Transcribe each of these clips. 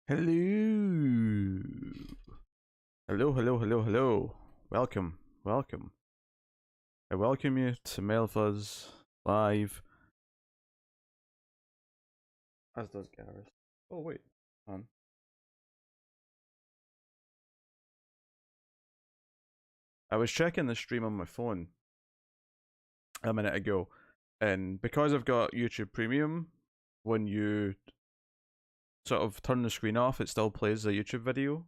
Hello. Hello, hello, hello, hello. Welcome, welcome. I welcome you to Mailfuzz Live. As does Gareth. Oh, wait. Hang on. I was checking the stream on my phone a minute ago, and because I've got YouTube Premium, when you sort of turn the screen off, it still plays the YouTube video.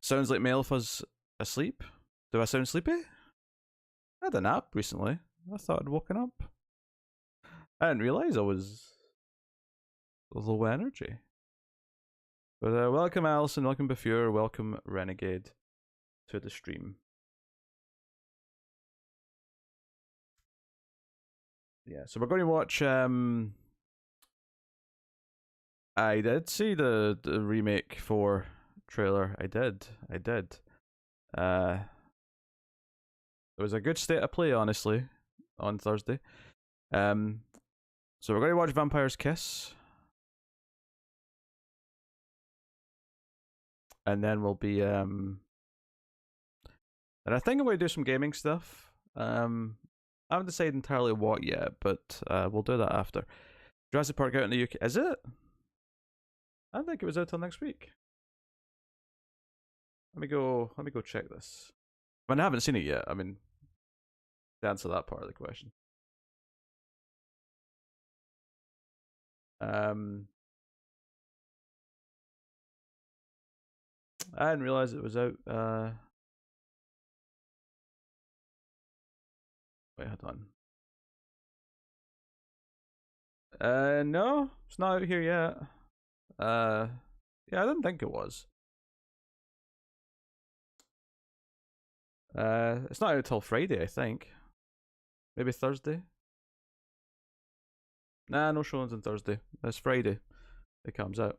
Sounds like Mailfuzz asleep. Do I sound sleepy? I had a nap recently. I thought I'd woken up. I didn't realise I was low energy. But welcome Alison, welcome Bafure, welcome Renegade to the stream. Yeah, so we're going to watch. I did see the remake 4 trailer. I did. It was a good state of play, honestly, on Thursday. So we're going to watch Vampire's Kiss, and then we'll be and I think I'm going to do some gaming stuff. I haven't decided entirely what yet, but we'll do that after. Jurassic Park out in the UK. Is it? I don't think it was out till next week. Let me go check this. I mean, I haven't seen it yet. I mean, to answer that part of the question. I didn't realize it was out. Wait, hold on. No, it's not out here yet. Yeah, I didn't think it was. It's not out till Friday, I think. Maybe Thursday. Nah, no showings on Thursday. It's Friday. It comes out.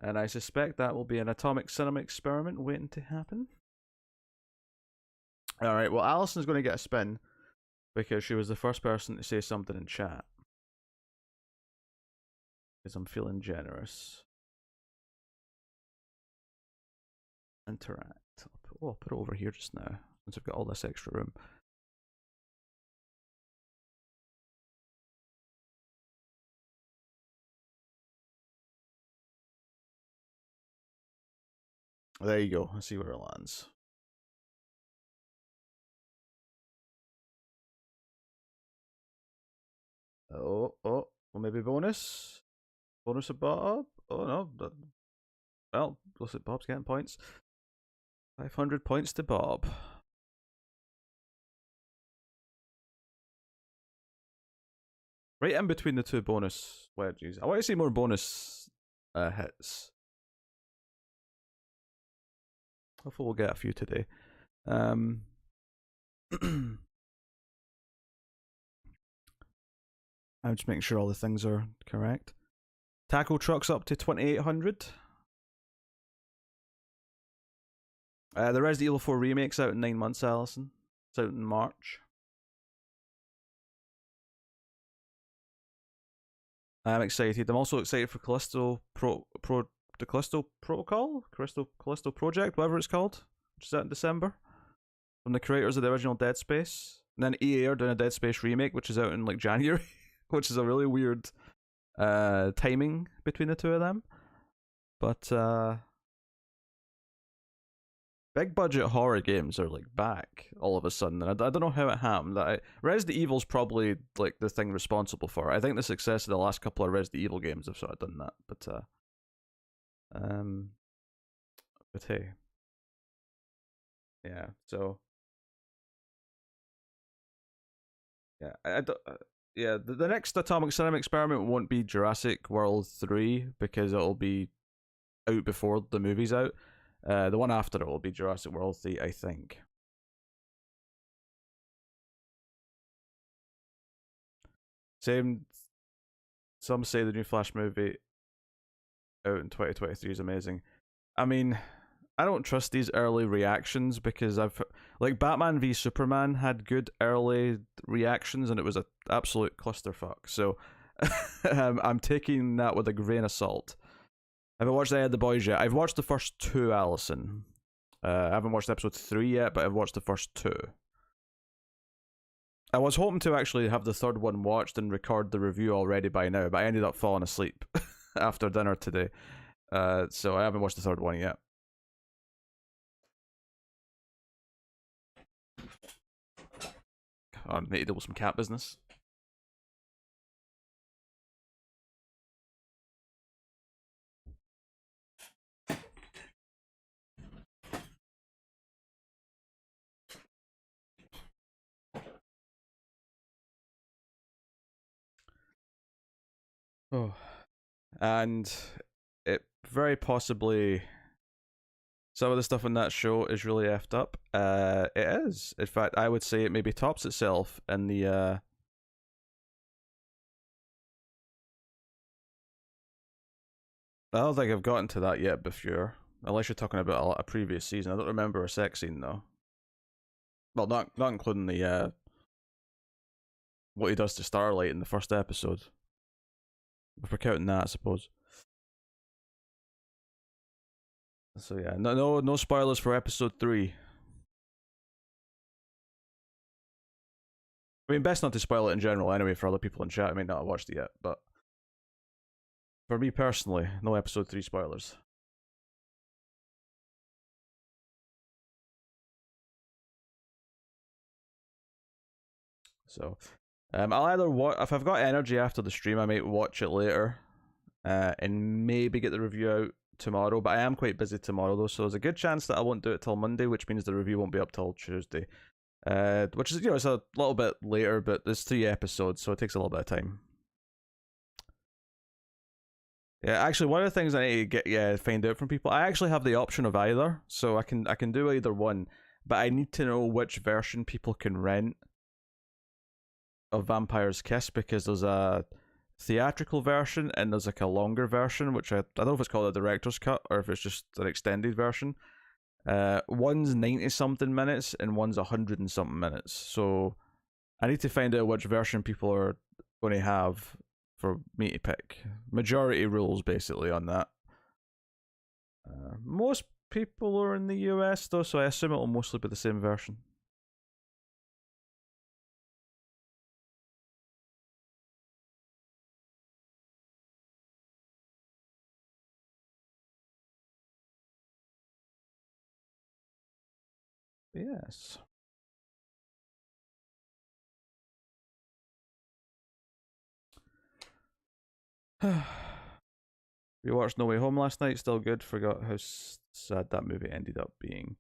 And I suspect that will be an atomic cinema experiment waiting to happen. Alright, well, Alison's going to get a spin because she was the first person to say something in chat. Because I'm feeling generous. Interact. I'll put it over here just now since I've got all this extra room. There you go. Let's see where it lands. Oh, well, maybe bonus. Bonus of Bob. Oh no. Well, looks like Bob's getting points. 500 points to Bob. Right in between the two bonus wedges. I want to see more bonus hits. Hopefully we'll get a few today. I'm just making sure all the things are correct. Tackle trucks up to 2,800. The Resident Evil 4 remake's out in 9 months, Alison. It's out in March. I'm excited. I'm also excited for Callisto the Callisto Protocol? Callisto Project, whatever it's called, which is out in December. From the creators of the original Dead Space. And then EA are doing a Dead Space remake, which is out in like January, which is a really weird timing between the two of them. But big budget horror games are like back all of a sudden, and I don't know how it happened. Resident Evil's probably like the thing responsible for it. I think the success of the last couple of Resident Evil games have sort of done that. But hey, yeah. So yeah, I don't. Yeah, the next Atomic Cinema experiment won't be Jurassic World 3 because it'll be out before the movie's out. The one after it will be Jurassic World 3, I think. Same. Some say the new Flash movie out in 2023 is amazing. I mean, I don't trust these early reactions because I've like Batman v Superman had good early reactions and it was an absolute clusterfuck. So I'm taking that with a grain of salt. I haven't watched any of the boys yet. I've watched the first two, Allison. I haven't watched episode 3 yet, but I've watched the first two. I was hoping to actually have the third one watched and record the review already by now, but I ended up falling asleep after dinner today. So I haven't watched the third one yet. I need to deal with some cat business. Oh, and it very possibly some of the stuff in that show is really effed up. It is. In fact, I would say it maybe tops itself in the I don't think I've gotten to that yet before. Unless you're talking about a previous season. I don't remember a sex scene though. Well, not including the what he does to Starlight in the first episode. If we're counting that, I suppose. So yeah, no spoilers for episode 3. I mean, best not to spoil it in general anyway for other people in chat who may not have watched it yet, but for me personally, no episode 3 spoilers. So, I'll either watch if I've got energy after the stream, I might watch it later, and maybe get the review out tomorrow. But I am quite busy tomorrow though, so there's a good chance that I won't do it till Monday, which means the review won't be up till Tuesday. Which is it's a little bit later, but there's 3 episodes, so it takes a little bit of time. Yeah, actually, one of the things I need to find out from people, I actually have the option of either, so I can do either one, but I need to know which version people can rent of Vampire's Kiss because there's a theatrical version and there's like a longer version, which I don't know if it's called a director's cut or if it's just an extended version. One's 90 something minutes and one's 100 and something minutes. So I need to find out which version people are going to have for me to pick. Majority rules basically on that. Most people are in the US though, so I assume it'll mostly be the same version. Yes. We watched No Way Home last night. Still good. Forgot how sad that movie ended up being.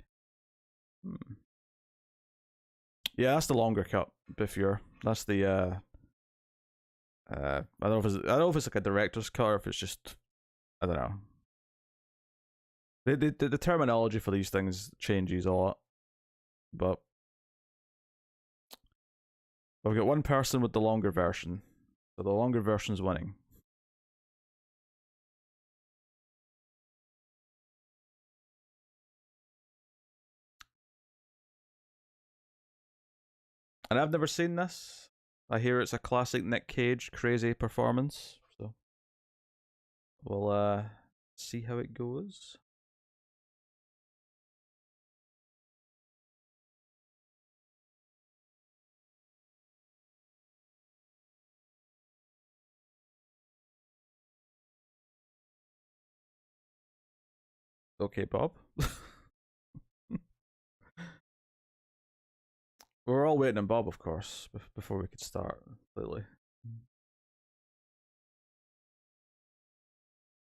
Yeah, that's the longer cut. Before that's the I don't know if it's like a director's cut or if it's just I don't know. The terminology for these things changes a lot, but we've got one person with the longer version, so the longer version's winning. And I've never seen this. I hear it's a classic Nick Cage crazy performance, so we'll see how it goes. Okay, Bob. We're all waiting on Bob, of course, before we could start, clearly.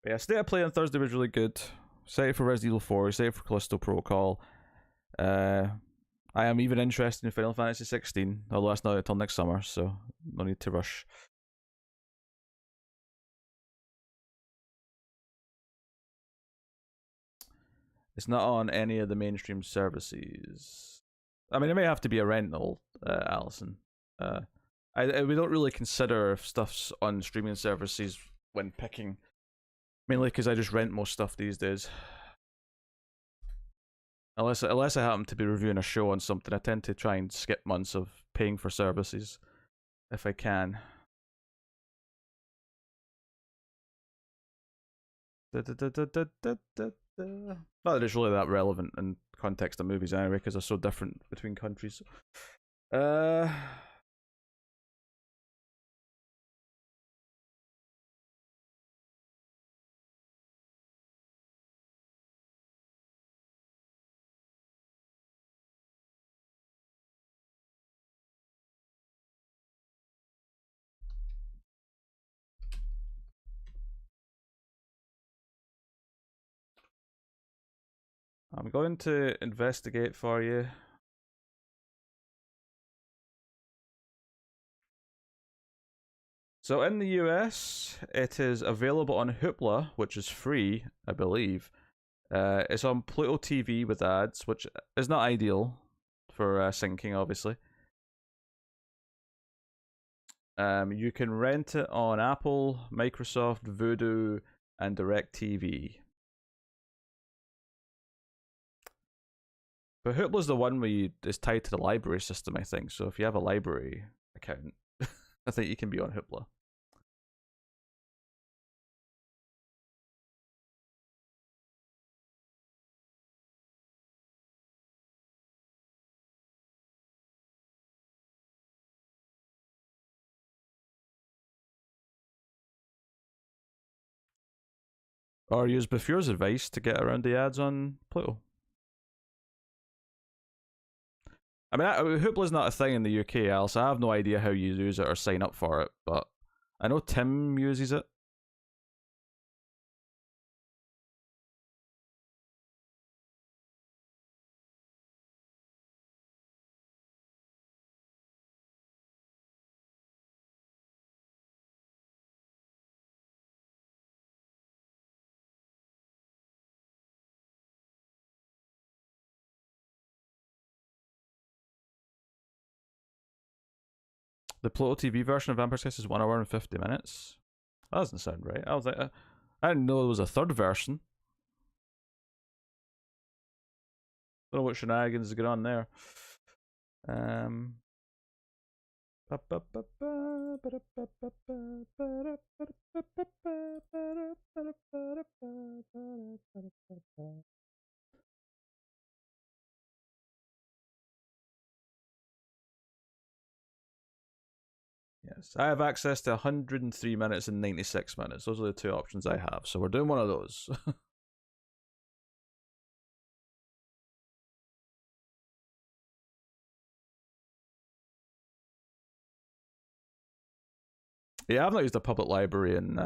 But yeah, State of Play on Thursday was really good. Excited for Resident Evil 4, excited for Callisto Protocol. I am even interested in Final Fantasy 16, although that's not until next summer, so no need to rush. It's not on any of the mainstream services. I mean, it may have to be a rental, Allison. We don't really consider if stuff's on streaming services when picking, mainly because I just rent most stuff these days. Unless I happen to be reviewing a show on something, I tend to try and skip months of paying for services if I can. Not that it's really that relevant in context of movies anyway, because they're so different between countries. Uh, I'm going to investigate for you. So in the US, it is available on Hoopla, which is free, I believe. It's on Pluto TV with ads, which is not ideal for syncing, obviously. You can rent it on Apple, Microsoft, Vudu, and DirecTV. But Hoopla's the one where it's tied to the library system, I think. So if you have a library account, I think you can be on Hoopla. Or use Bafur's advice to get around the ads on Pluto. I mean, Hoopla's not a thing in the UK, Alice. I have no idea how you use it or sign up for it, but I know Tim uses it. The Pluto TV version of Vampire Kiss is 1 hour and 50 minutes. That doesn't sound right. I was like, I didn't know there was a third version. Don't know what shenanigans is going on there. Yes, I have access to 103 minutes and 96 minutes. Those are the two options I have. So we're doing one of those. Yeah, I've not used a public library in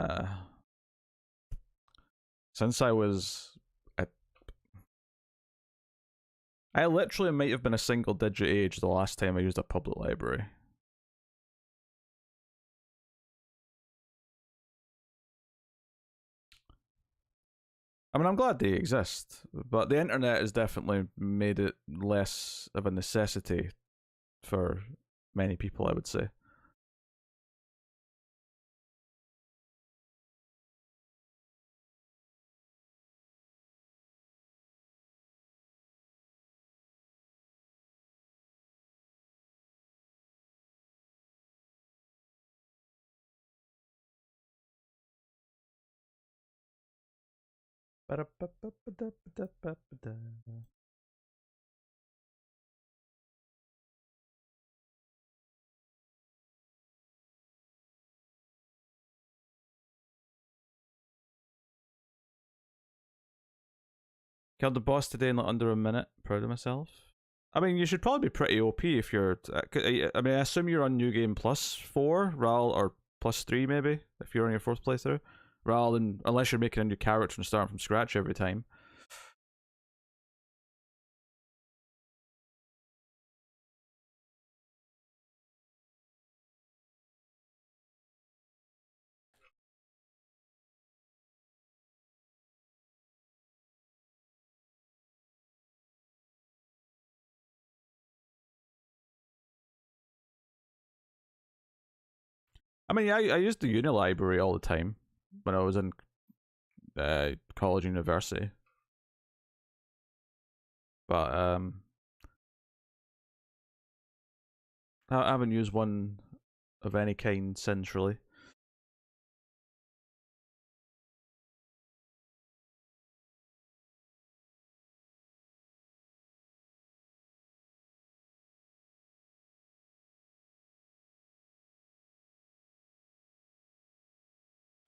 since I was. I literally might have been a single digit age the last time I used a public library. I mean, I'm glad they exist, but the internet has definitely made it less of a necessity for many people, I would say. Killed the boss today in like under a minute. Proud of myself. I mean, you should probably be pretty OP if you're. I mean, I assume you're on New Game Plus 4, RAL, or plus 3 maybe, if you're on your fourth playthrough. Rather than, unless you're making a new character and starting from scratch every time. I mean, yeah, I used the uni library all the time when I was in college, university. but I haven't used one of any kind since really.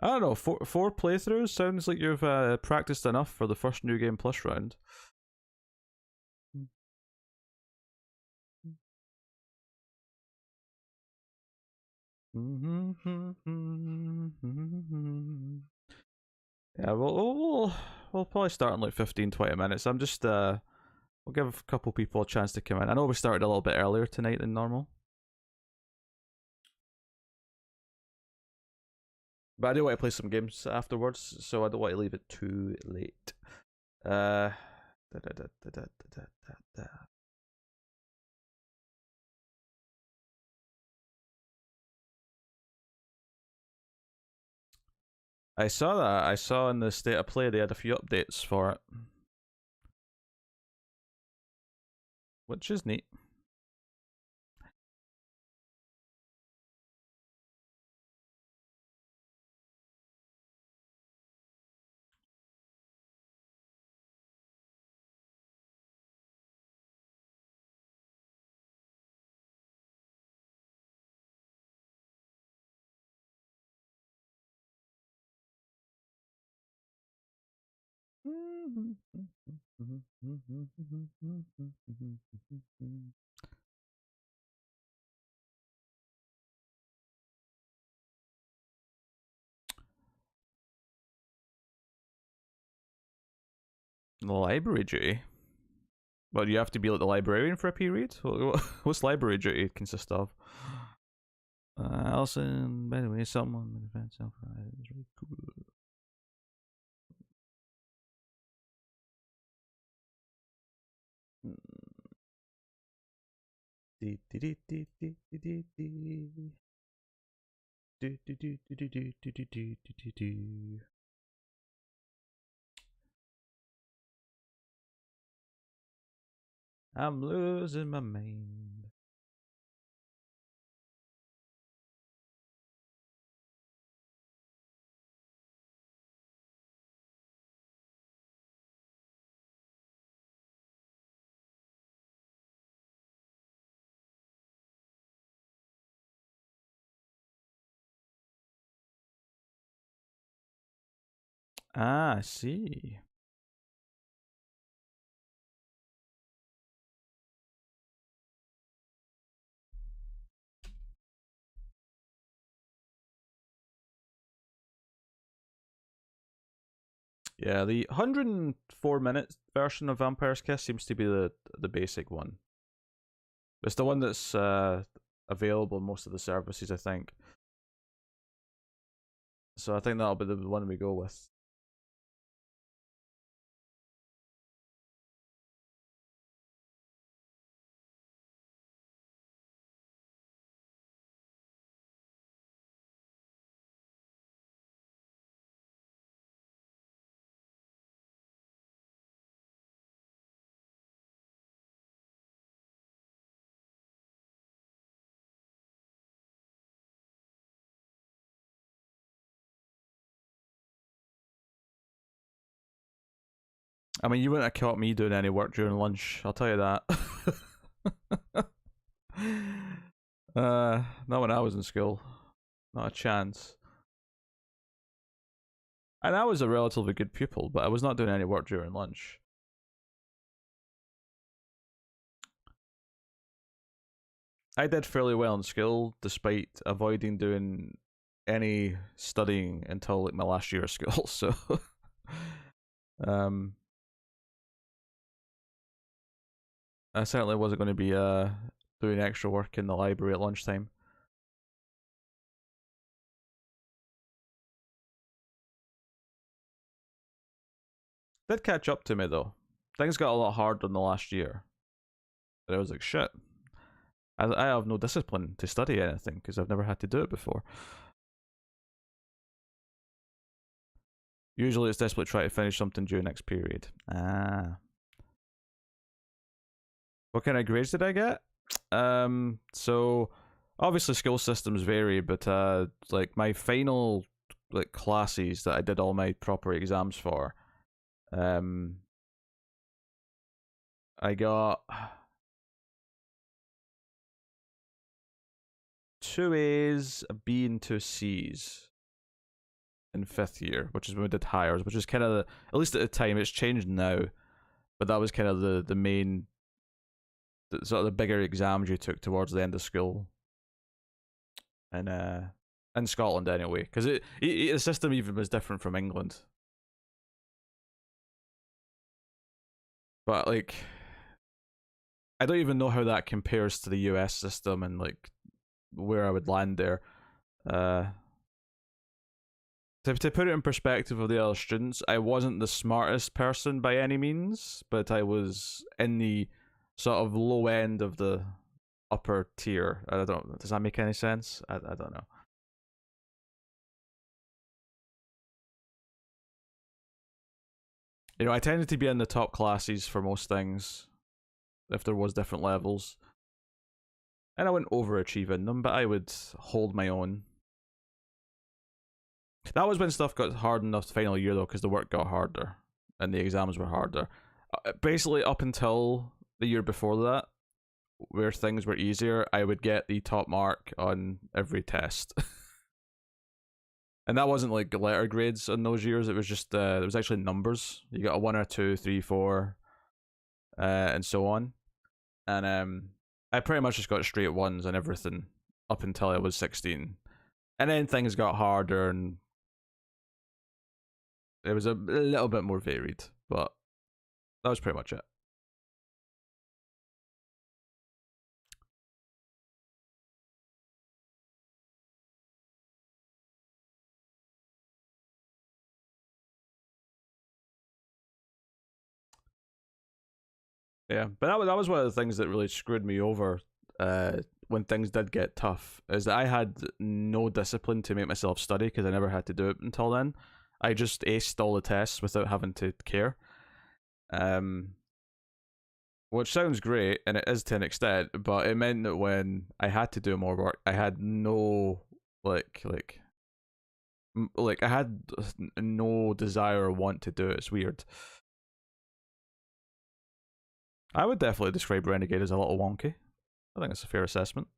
I don't know. Four playthroughs sounds like you've practiced enough for the first New Game Plus round. Yeah, we'll probably start in like 15-20 minutes. I'm just we'll give a couple people a chance to come in. I know we started a little bit earlier tonight than normal, but I do want to play some games afterwards, so I don't want to leave it too late. Uh, da, da, da, da, da, da, da, da. I saw that. I saw in the state of play they had a few updates for it, which is neat. Library duty. Well, you have to be like the librarian for a period. What's library duty consist of? Allison, by the way, someone with advanced self is really cool. I'm losing my mind. Ah, I see. Yeah, the 104-minute version of Vampire's Kiss seems to be the basic one. It's the one that's available in most of the services, I think. So I think that'll be the one we go with. I mean, you wouldn't have caught me doing any work during lunch, I'll tell you that. Not when I was in school. Not a chance. And I was a relatively good pupil, but I was not doing any work during lunch. I did fairly well in school, despite avoiding doing any studying until like my last year of school. So, um, I certainly wasn't going to be doing extra work in the library at lunchtime. Did catch up to me though. Things got a lot harder in the last year. And I was like, shit. I have no discipline to study anything because I've never had to do it before. Usually it's desperate try to finish something during next period. Ah. What kind of grades did I get? So obviously school systems vary, but like my final like classes that I did all my proper exams for, um, I got two A's, a B, and two C's in fifth year, which is when we did hires, which is kind of at least at the time. It's changed now, but that was kind of the main, sort of the bigger exams you took towards the end of school, and in Scotland anyway, because the system even was different from England. But like, I don't even know how that compares to the US system and like where I would land there. Uh, to put it in perspective of the other students, I wasn't the smartest person by any means, but I was in the sort of low end of the upper tier. I don't. Does that make any sense? I don't know. You know, I tended to be in the top classes for most things, if there was different levels, and I wouldn't overachieve in them, but I would hold my own. That was when stuff got hard enough the final year though, because the work got harder and the exams were harder. Basically, up until the year before that, where things were easier, I would get the top mark on every test. And that wasn't like letter grades in those years. It was just it was actually numbers. You got a 1 or 2, 3, 4, and so on. And I pretty much just got straight ones on everything up until I was 16, and then things got harder, and it was a little bit more varied. But that was pretty much it. Yeah, but that was one of the things that really screwed me over when things did get tough, is that I had no discipline to make myself study because I never had to do it until then. I just aced all the tests without having to care. Um, which sounds great, and it is to an extent, but it meant that when I had to do more work, I had no like I had no desire or want to do it. It's weird. I would definitely describe Renegade as a little wonky. I think it's a fair assessment.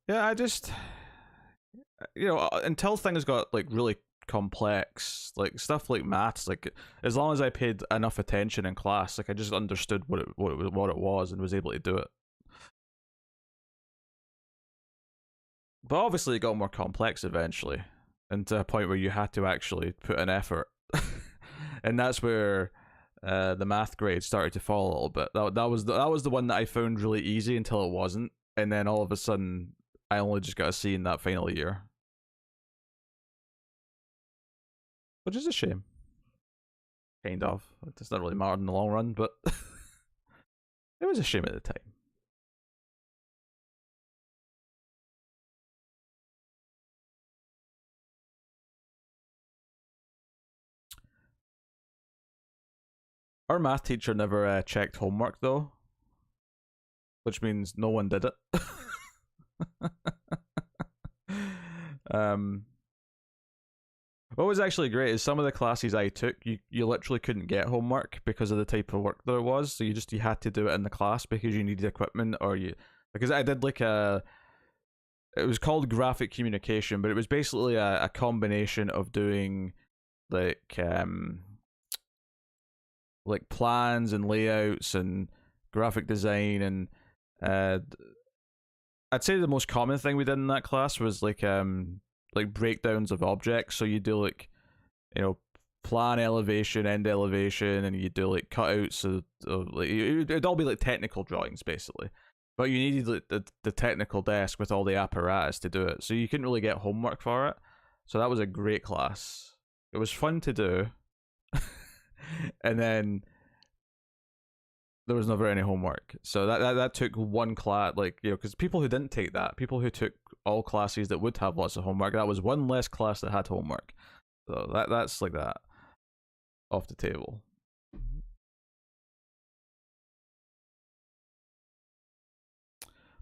Yeah, I just, until things got like really complex, like stuff like maths, like as long as I paid enough attention in class, like I just understood what it was and was able to do it. But obviously, it got more complex eventually, and to a point where you had to actually put an effort, and that's where the math grade started to fall a little bit. That was the one that I found really easy until it wasn't, and then all of a sudden, I only just got a C in that final year, which is a shame. Kind of. It's not really mattered in the long run, but it was a shame at the time. Our math teacher never checked homework though, which means no one did it. um, what was actually great is some of the classes I took, you literally couldn't get homework because of the type of work that it was. So you had to do it in the class because you needed equipment, or you, because I did like it was called graphic communication, but it was basically a combination of doing like like plans and layouts and graphic design, and uh I'd say the most common thing we did in that class was like breakdowns of objects. So you do like, you know, plan elevation, end elevation, and you do like cutouts of like, it'd all be like technical drawings basically. But you needed like, the technical desk with all the apparatus to do it, so you couldn't really get homework for it. So that was a great class. It was fun to do. And then there was never any homework. So that took one class, like, you know, because people who didn't take that, people who took all classes that would have lots of homework, that was one less class that had homework. So that's like that off the table.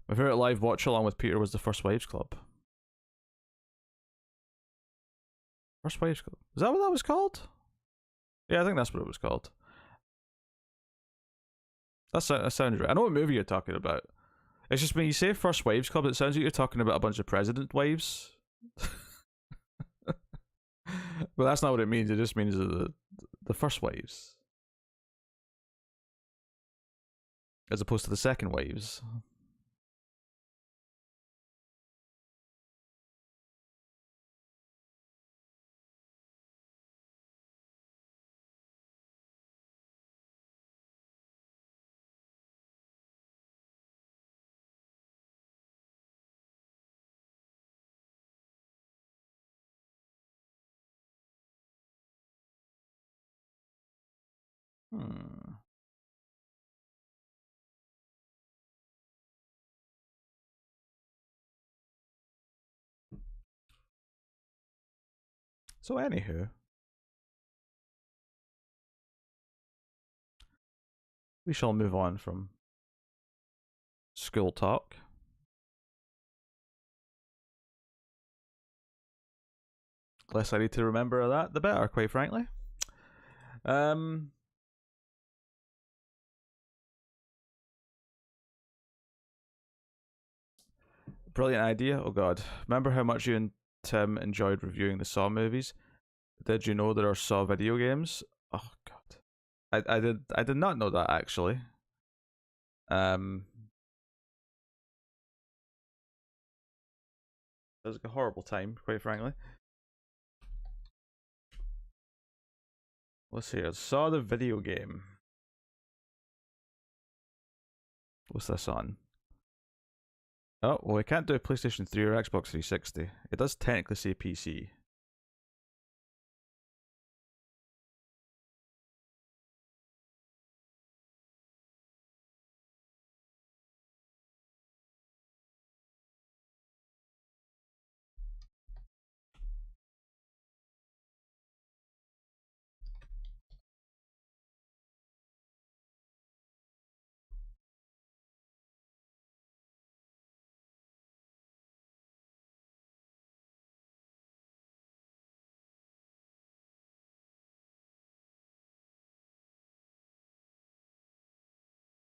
My favorite live watch along with Peter was the First Wives Club. First Wives Club. Is that what that was called? Yeah, I think that's what it was called. That sounds right. I know what movie you're talking about. It's just when you say First Wives Club, it sounds like you're talking about a bunch of president wives. But that's not what it means. It just means the first wives, as opposed to the second wives. Hmm. So anywho, we shall move on from school talk. Less I need to remember that, the better, quite frankly. Um, brilliant idea. Oh god, remember how much you and Tim enjoyed reviewing the Saw movies? Did you know there are Saw video games? Oh god, I did not know that actually. Um, it was a horrible time, quite frankly. Let's see. I saw the video game. What's this on? Oh, well, I can't do a PlayStation 3 or Xbox 360. It does technically say PC.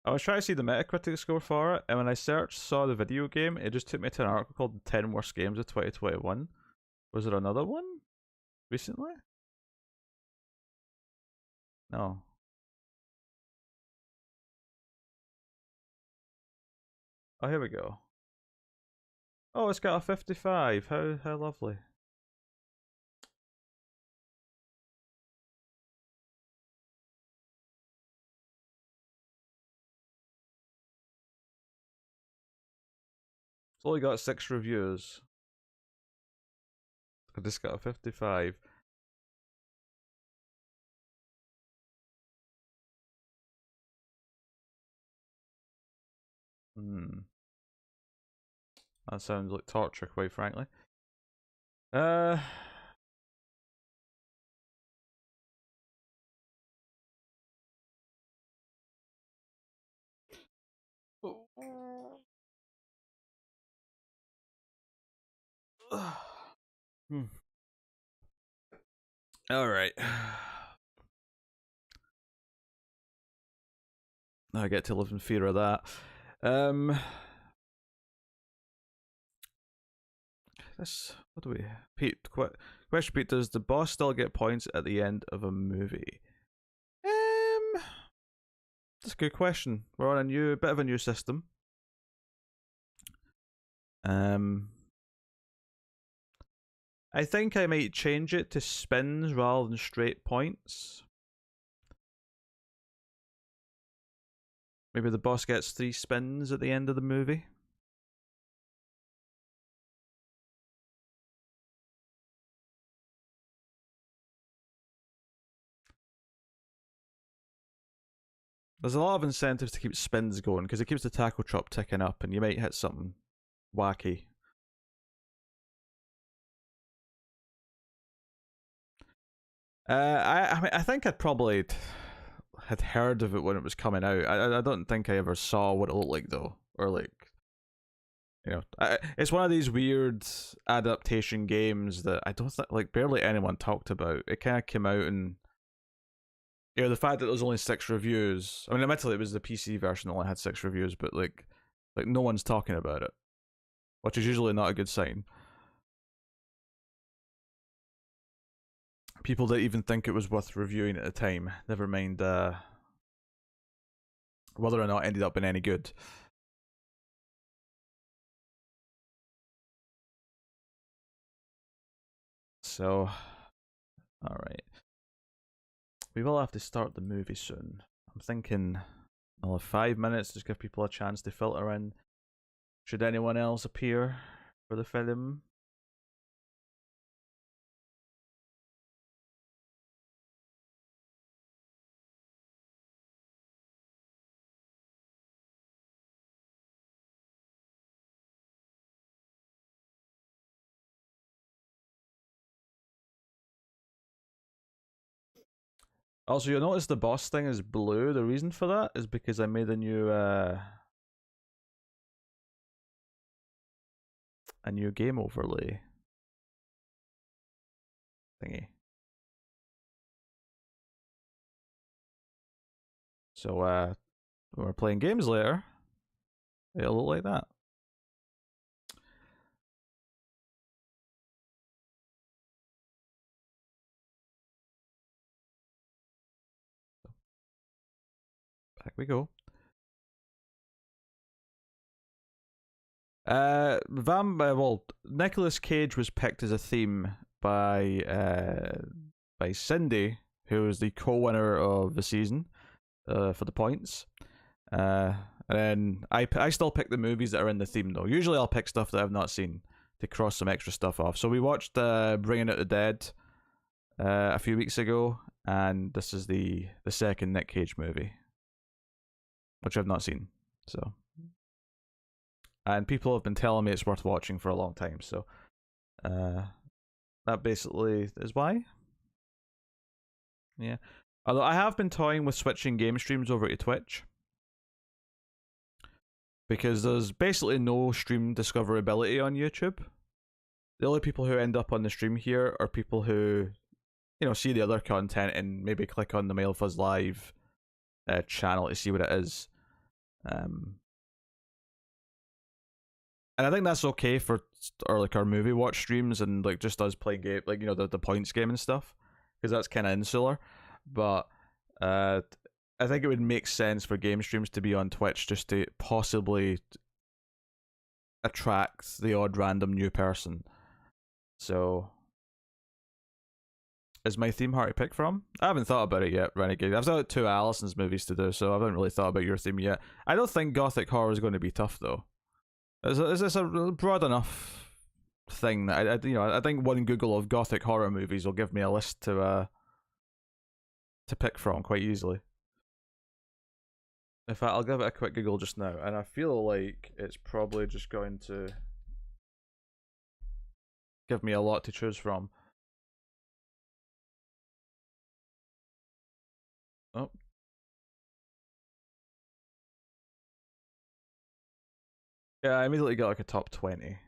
I was trying to see the Metacritic score for it, and when I searched saw the video game, it just took me to an article called 10 Worst Games of 2021. Was there another one recently? No. Oh, here we go. Oh, it's got a 55. How lovely. It's only got 6 reviews. It just got a 55. Hmm. That sounds like torture, quite frankly. Uh. Hmm. All right. I get to live in fear of that. This, what do we? Pete, question, Pete. Does the boss still get points at the end of a movie? That's a good question. We're on a bit of a new system. I think I might change it to spins rather than straight points. Maybe the boss gets 3 spins at the end of the movie. There's a lot of incentives to keep spins going because it keeps the tackle chop ticking up, and you might hit something wacky. I think I'd probably had heard of it when it was coming out. I don't think I ever saw what it looked like though, or like, you know, it's one of these weird adaptation games that I don't think like barely anyone talked about. It kind of came out and, you know, the fact that there was only 6 reviews. I mean, admittedly, it was the PC version that only had 6 reviews, but like no one's talking about it, which is usually not a good sign. People didn't even think it was worth reviewing at the time. Never mind whether or not it ended up being any good. So, alright. We will have to start the movie soon. I'm thinking I'll have 5 minutes, just give people a chance to filter in. Should anyone else appear for the film? Also, you'll notice the boss thing is blue. The reason for that is because I made a new game overlay thingy. So when we're playing games later, it'll look like that. Back we go. Well, Nicolas Cage was picked as a theme by Cindy, who was the co-winner of the season for the points. And then I still pick the movies that are in the theme though. Usually I'll pick stuff that I've not seen to cross some extra stuff off. So we watched Bringing Out the Dead a few weeks ago, and this is the second Nick Cage movie, which I've not seen. So, and people have been telling me it's worth watching for a long time. So, that basically is why. Yeah. Although I have been toying with switching game streams over to Twitch, because there's basically no stream discoverability on YouTube. The only people who end up on the stream here are people who, you know, see the other content and maybe click on the MailFuzz Live channel to see what it is. And I think that's okay for like our movie watch streams and like just us playing game, like, you know, the points game and stuff, because that's kind of insular. But I think it would make sense for game streams to be on Twitch just to possibly attract the odd random new person. So, is my theme hard to pick from? I haven't thought about it yet, Renegade. I've got 2 Allison's movies to do, so I haven't really thought about your theme yet. I don't think Gothic horror is going to be tough though. Is this a broad enough thing that I think one Google of Gothic horror movies will give me a list to pick from quite easily. In fact, I'll give it a quick Google just now, and I feel like it's probably just going to give me a lot to choose from. Oh. Yeah, I immediately got like a top 20.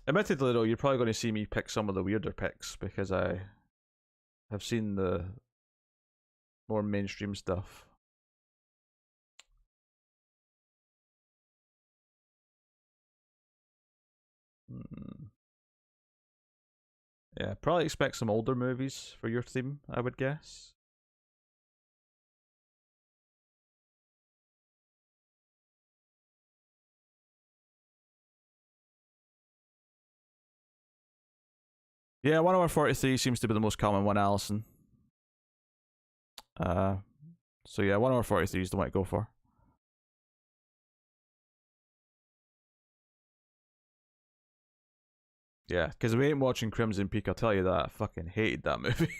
Admittedly though, you're probably going to see me pick some of the weirder picks because I have seen the more mainstream stuff. Yeah, probably expect some older movies for your theme, I would guess. Yeah, 1 hour 43 seems to be the most common one, Allison. So yeah, 1 hour 43 is the one to go for. Yeah, because we ain't watching Crimson Peak, I'll tell you that. I fucking hated that movie.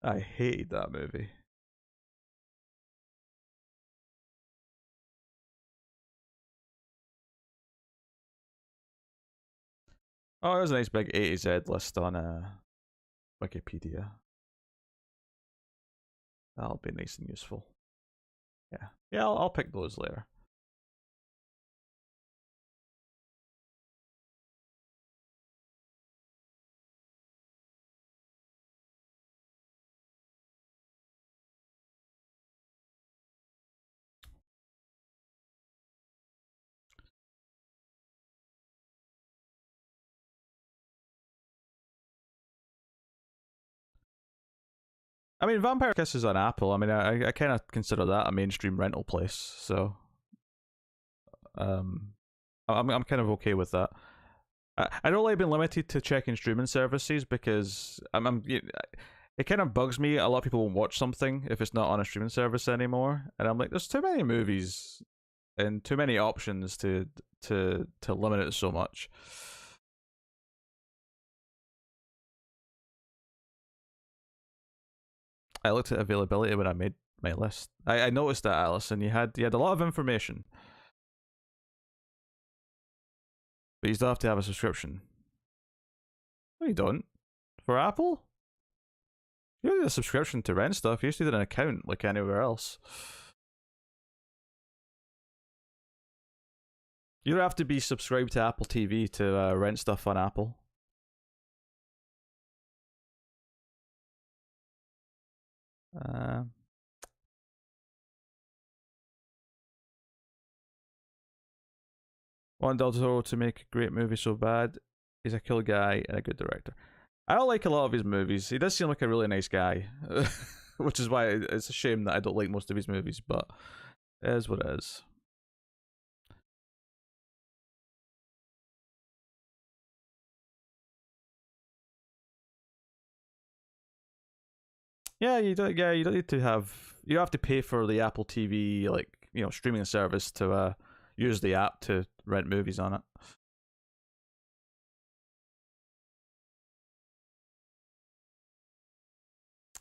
I hated that movie. Oh, there's a nice big A to Z list on Wikipedia. That'll be nice and useful. Yeah, yeah, I'll pick those later. I mean, Vampire Kiss is on Apple. I mean, I kind of consider that a mainstream rental place, so um, I'm kind of okay with that. I don't like being limited to checking streaming services because it kind of bugs me. A lot of people won't watch something if it's not on a streaming service anymore, and I'm like, there's too many movies and too many options to limit it so much. I looked at availability when I made my list. I noticed that, Alison, you had a lot of information, but you still have to have a subscription. No, you don't. For Apple, you don't need a subscription to rent stuff. You just need an account like anywhere else. You don't have to be subscribed to Apple TV to rent stuff on Apple. Uh, Want Del Toro to make a great movie so bad. He's a cool guy and a good director. I don't like a lot of his movies. He does seem like a really nice guy, which is why it's a shame that I don't like most of his movies, but it is what it is. Yeah, you don't. Yeah, you don't need to have. You have to pay for the Apple TV, like streaming service to use the app to rent movies on it.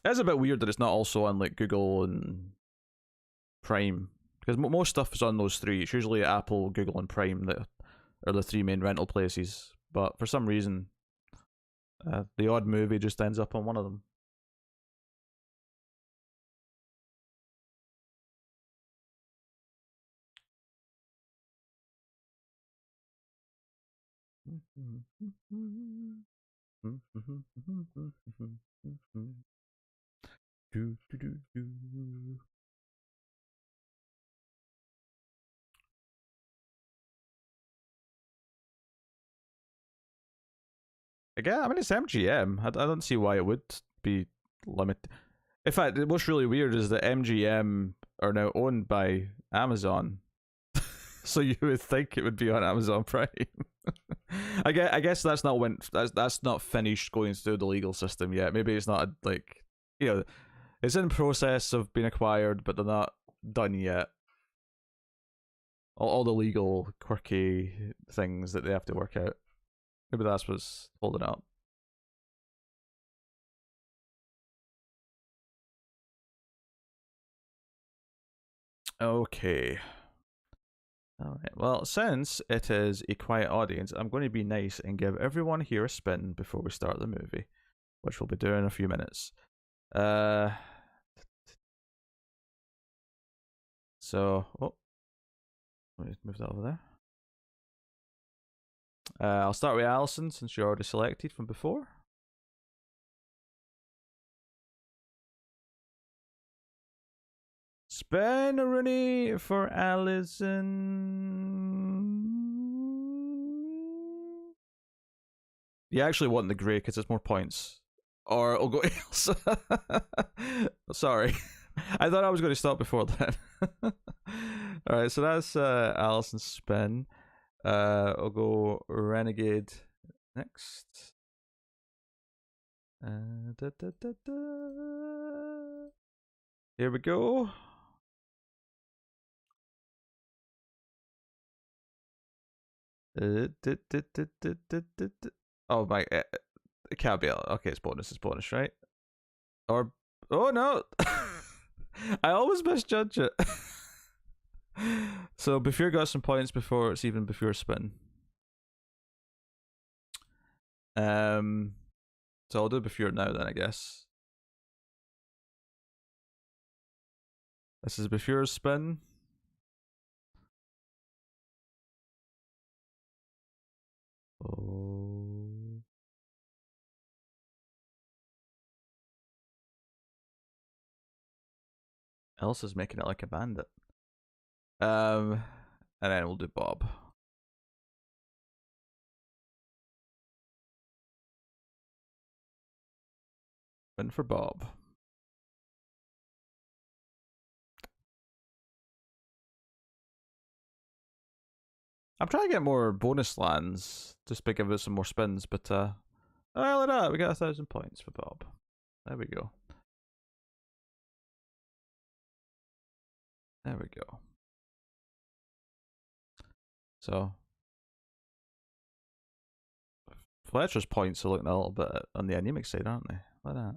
It's a bit weird that it's not also on like Google and Prime because most stuff is on those three. It's usually Apple, Google, and Prime that are the three main rental places. But for some reason, the odd movie just ends up on one of them. Again, I mean, it's MGM. I don't see why it would be limited. In fact, what's really weird is that MGM are now owned by Amazon, so you would think it would be on Amazon Prime. I guess that's not finished going through the legal system yet. Maybe it's not like it's in process of being acquired, but they're not done yet. All the legal quirky things that they have to work out. Maybe that's what's holding up. Okay. All right. Well, since it is a quiet audience, I'm going to be nice and give everyone here a spin before we start the movie, which we'll be doing in a few minutes. So, let me move that over there. I'll start with Alison since you're already selected from before. Spin a Rooney for Alison. You actually want the grey because it's more points. Or I'll go Elsa. Sorry. I thought I was going to stop before then. Alright, so that's Alison's spin. I'll go Renegade next. Da, da, da, da. Here we go. Oh my, it can't be. Okay, it's bonus, right? Or Oh no! I always misjudge it. So Bufure got some points before it's even Bufure spin. So I'll do Bufure now then, I guess. This is Bufure's spin. Oh. Elsa's making it like a bandit. And then we'll do Bob. Win for Bob. I'm trying to get more bonus lands, just to give it some more spins, but oh, look at that, we got 1,000 points for Bob. There we go. There we go. So Fletcher's points are looking a little bit on the anemic side, aren't they? Look at that.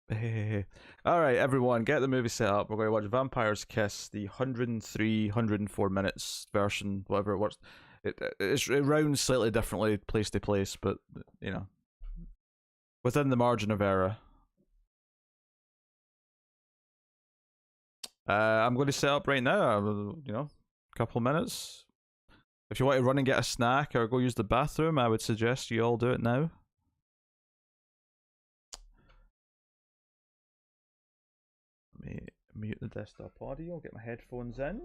Hey. All right, everyone, get the movie set up. We're going to watch Vampire's Kiss, the 103, 104 minutes version, whatever it works. It rounds slightly differently place to place, but you know, within the margin of error. I'm going to set up right now. You know, a couple of minutes. If you want to run and get a snack or go use the bathroom, I would suggest you all do it now. Let me mute the desktop audio, get my headphones in.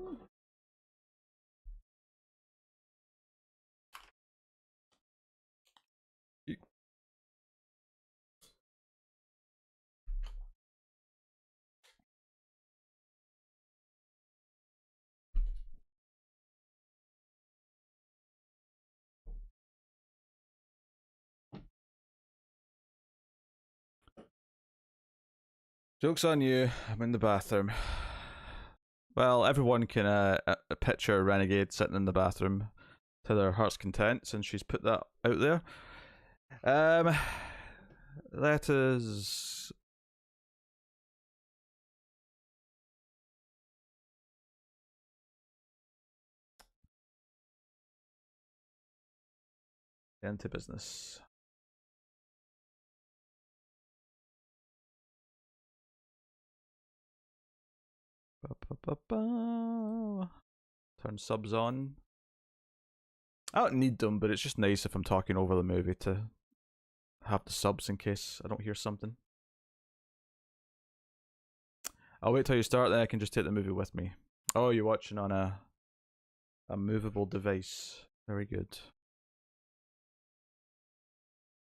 Joke's on you, I'm in the bathroom. Well, everyone can picture Renegade sitting in the bathroom to their heart's content since she's put that out there. That is... into business. Turn subs on. I don't need them, but it's just nice if I'm talking over the movie to have the subs in case I don't hear something. I'll wait till you start, then I can just take the movie with me. Oh, you're watching on a movable device. Very good.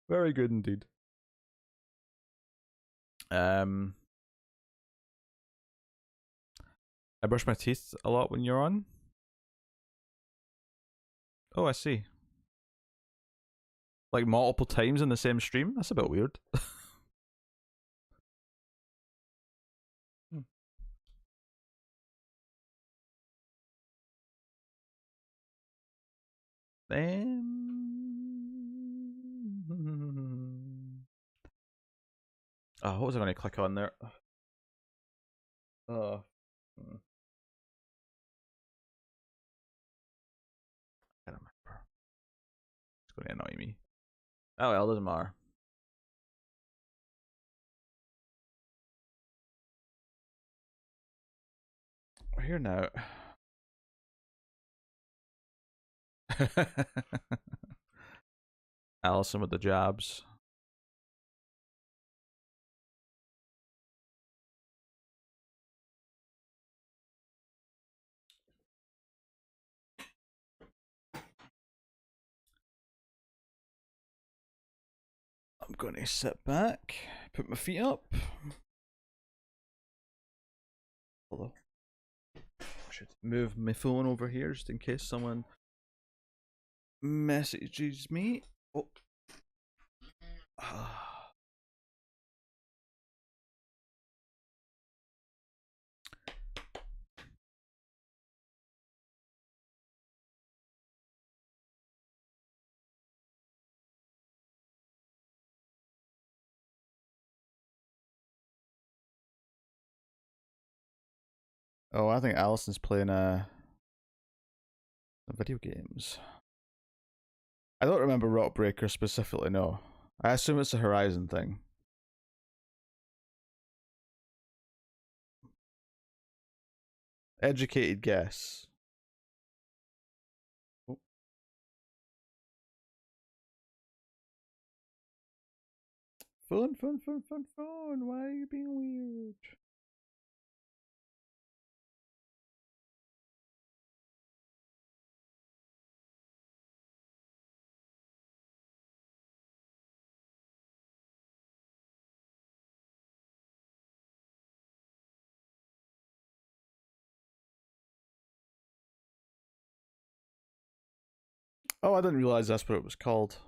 Very good indeed. I brush my teeth a lot when you're on. Oh, I see. Like multiple times in the same stream? That's a bit weird. Oh, what was I going to click on there? Oh. I don't remember. It's going to annoy me. Oh well, doesn't matter. We're here now. Allison with the jabs. I'm going to sit back, put my feet up. Although, I should move my phone over here just in case someone messages me. Oh. Oh, I think Alison's playing video games. I don't remember Rockbreaker specifically, no. I assume it's a Horizon thing. Educated guess. Oh. Phone. Why are you being weird? Oh, I didn't realize that's what it was called.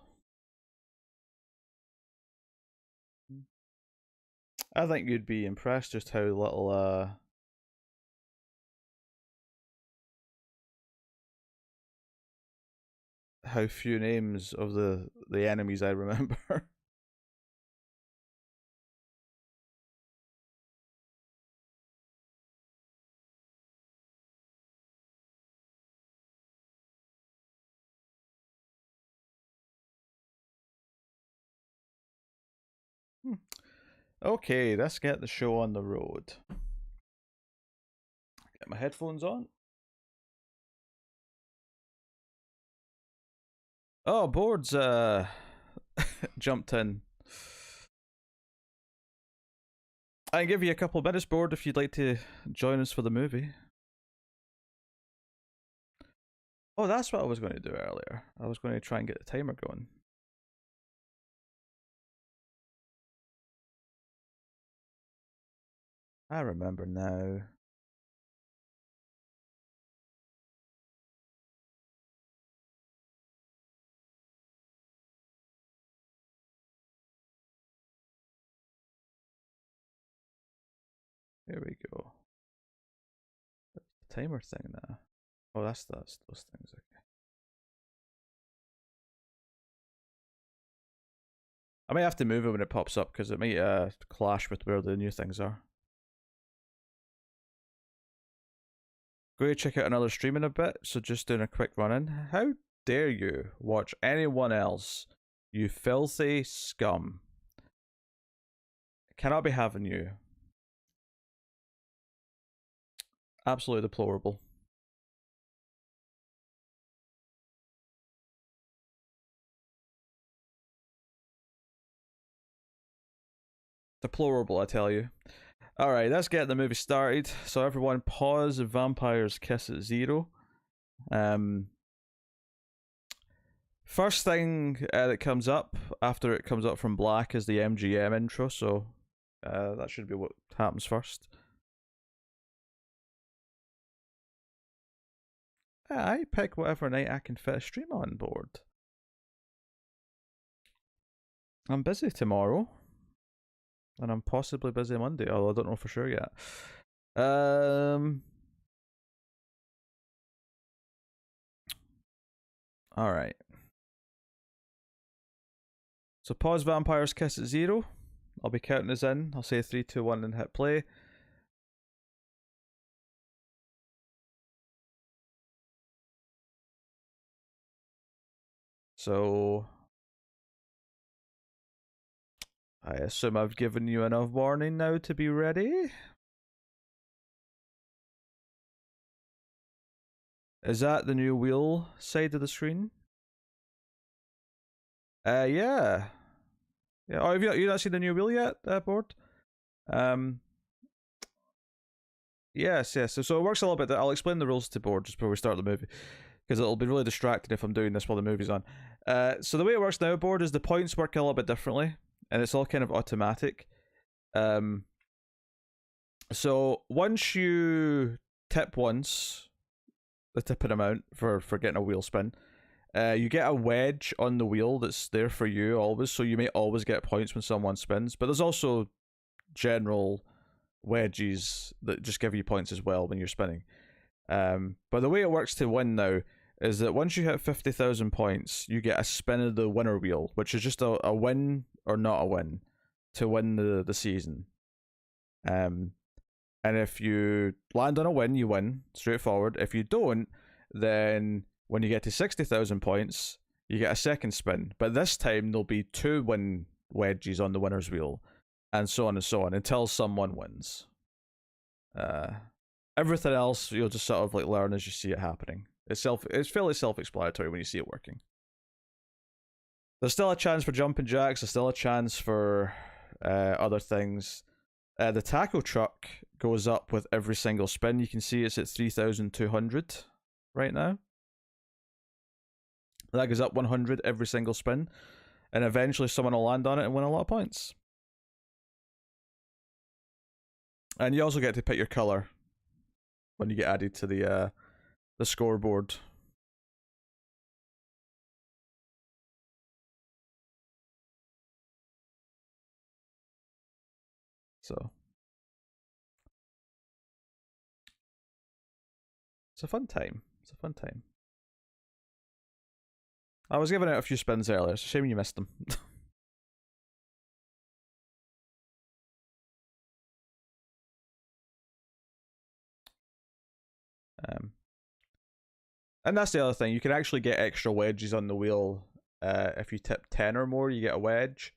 I think you'd be impressed just how little how few names of the enemies I remember. Okay, let's get the show on the road. Get my headphones on. Oh, Board's jumped in. I can give you a couple of minutes, Board, if you'd like to join us for the movie. Oh, that's what I was going to do earlier. I was going to try and get the timer going. I remember now. Here we go. The timer thing now. Oh, that's those things. Okay. I may have to move it when it pops up because it might clash with where the new things are. Go to check out another stream in a bit, so just doing a quick run in. How dare you watch anyone else, you filthy scum. Cannot be having you. Absolutely deplorable. Deplorable, I tell you. Alright, let's get the movie started. So everyone pause Vampire's Kiss at 0. First thing that comes up after it comes up from black is the MGM intro, so that should be what happens first. I pick whatever night I can fit a stream on board. I'm busy tomorrow. And I'm possibly busy Monday, although I don't know for sure yet. Alright. So pause Vampire's Kiss at 0. I'll be counting us in. I'll say 3, 2, 1 and hit play. So I assume I've given you enough warning now to be ready. Is that the new wheel side of the screen? Yeah. Yeah. Oh, have you not seen the new wheel yet, Board? Yes. So it works a little bit. I'll explain the rules to Board just before we start the movie, because it'll be really distracting if I'm doing this while the movie's on. So the way it works now, Board, is the points work a little bit differently, and it's all kind of automatic. So once you tip once, the tipping amount for getting a wheel spin, you get a wedge on the wheel that's there for you always, so you may always get points when someone spins, but there's also general wedges that just give you points as well when you're spinning. But the way it works to win now is that once you hit 50,000 points, you get a spin of the winner wheel, which is just a win or not a win to win the season. And if you land on a win, you win. Straightforward. If you don't, then when you get to 60,000 points, you get a second spin. But this time, there'll be 2 win wedges on the winner's wheel, and so on until someone wins. Everything else, you'll just sort of like learn as you see it happening. It's fairly self-explanatory when you see it working. There's still a chance for jumping jacks. There's still a chance for other things. The taco truck goes up with every single spin. You can see it's at 3,200 right now. That goes up 100 every single spin. And eventually someone will land on it and win a lot of points. And you also get to pick your color when you get added to the scoreboard. So it's a fun time. It's a fun time. I was giving out a few spins earlier. It's a shame you missed them. And that's the other thing. You can actually get extra wedges on the wheel. If you tip 10 or more, you get a wedge.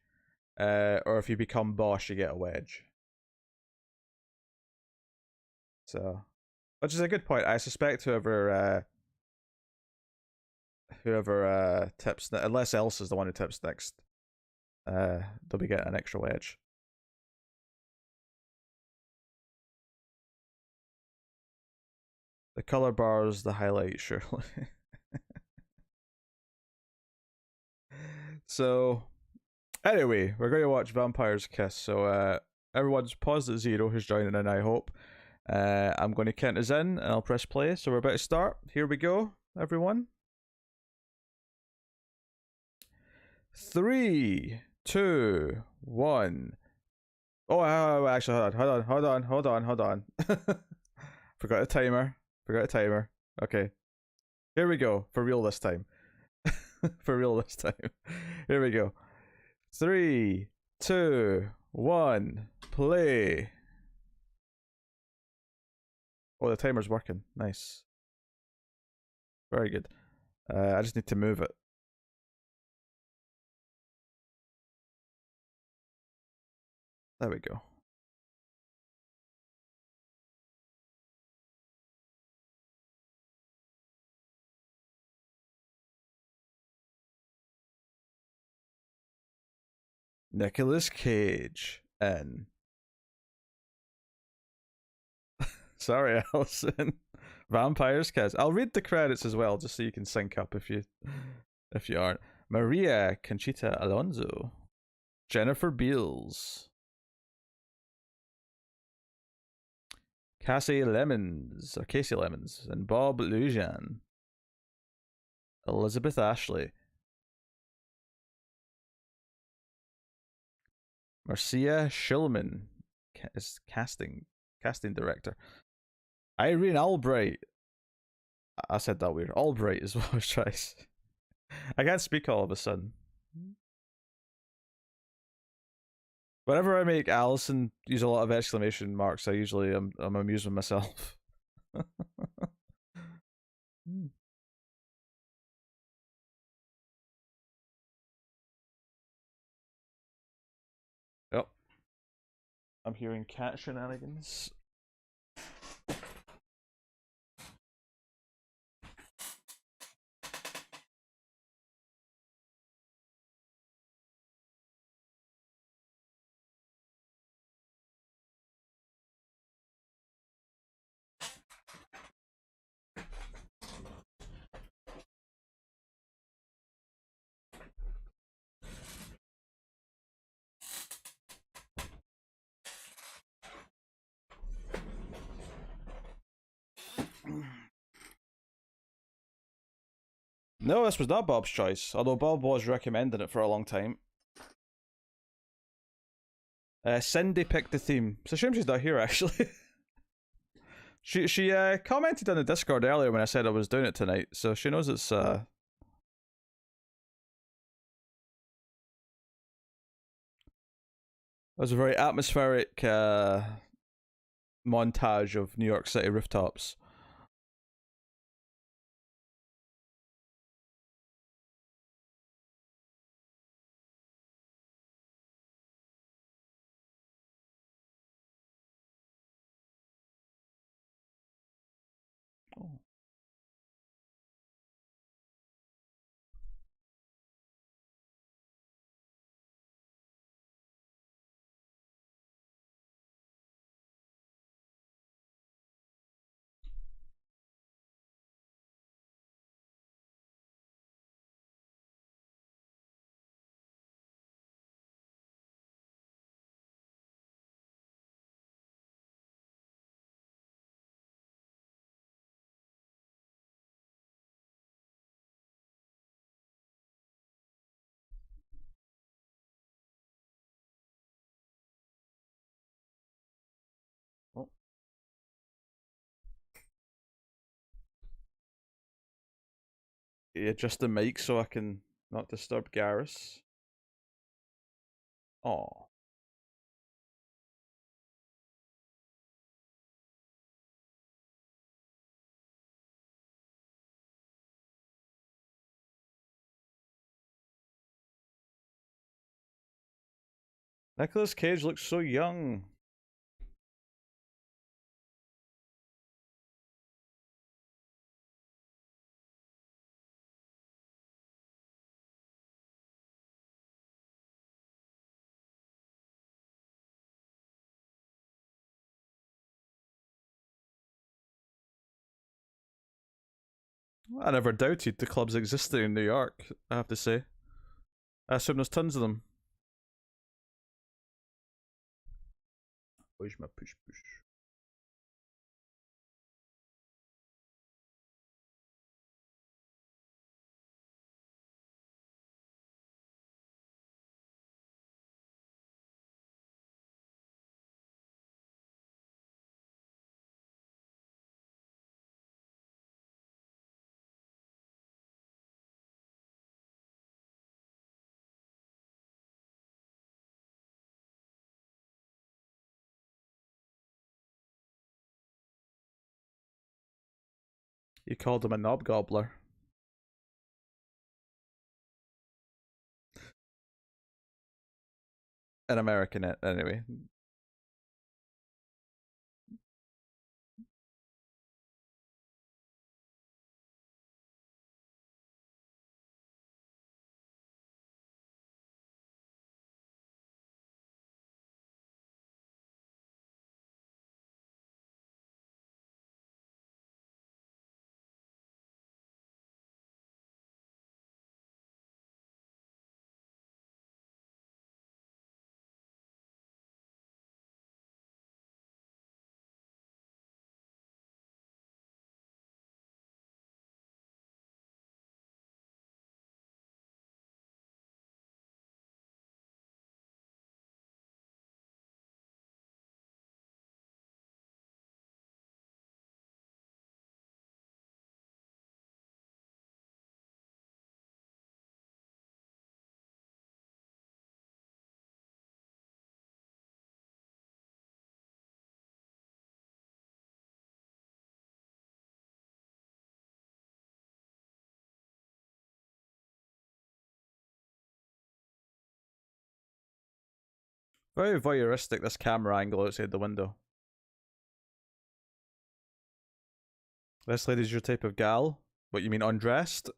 Or if you become boss, you get a wedge. So, which is a good point. I suspect whoever tips, unless Else is the one who tips next, they'll be getting an extra wedge. The color bars, the highlight, surely. So, anyway, we're going to watch Vampire's Kiss. So, everyone's paused at 0 who's joining in, I hope. I'm going to count us in and I'll press play. So, we're about to start. Here we go, everyone. 3, 2, 1. Oh, actually, hold on. Forgot a timer. Okay. Here we go. For real this time. Here we go. 3, 2, 1. Play. Oh, the timer's working. Nice. Very good. I just need to move it. There we go. Nicolas Cage and sorry, Allison. Vampire's Kiss. I'll read the credits as well, just so you can sync up if you aren't. Maria Conchita Alonso, Jennifer Beals, Casey Lemons, and Bob Lujan, Elizabeth Ashley, Marcia Shulman is casting director. Irene Albright. I said that weird. Albright is what I was trying to say. I can't speak all of a sudden. Whenever I make Allison use a lot of exclamation marks, I usually I'm amusing myself. Yep. I'm hearing cat shenanigans. No, this was not Bob's choice, although Bob was recommending it for a long time. Cindy picked the theme. It's a shame she's not here, actually. she commented on the Discord earlier when I said I was doing it tonight, so she knows it's It was a very atmospheric montage of New York City rooftops. Oh. Oh. Yeah, adjust the mic so I can not disturb Garrus. Oh. Nicolas Cage looks so young. I never doubted the clubs existing in New York, I have to say. I assume there's tons of them. Where's my push push? You called him a knob gobbler. An American, anyway. Very voyeuristic, this camera angle outside the window. This lady's your type of gal? What, you mean undressed?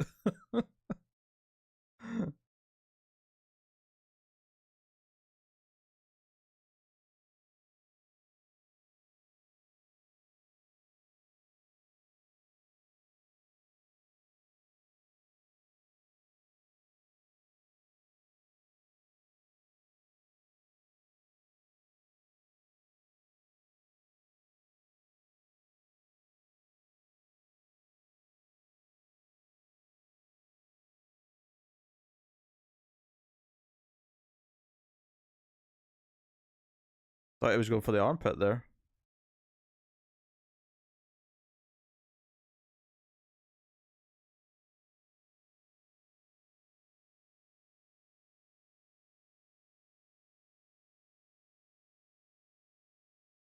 Thought he was going for the armpit there.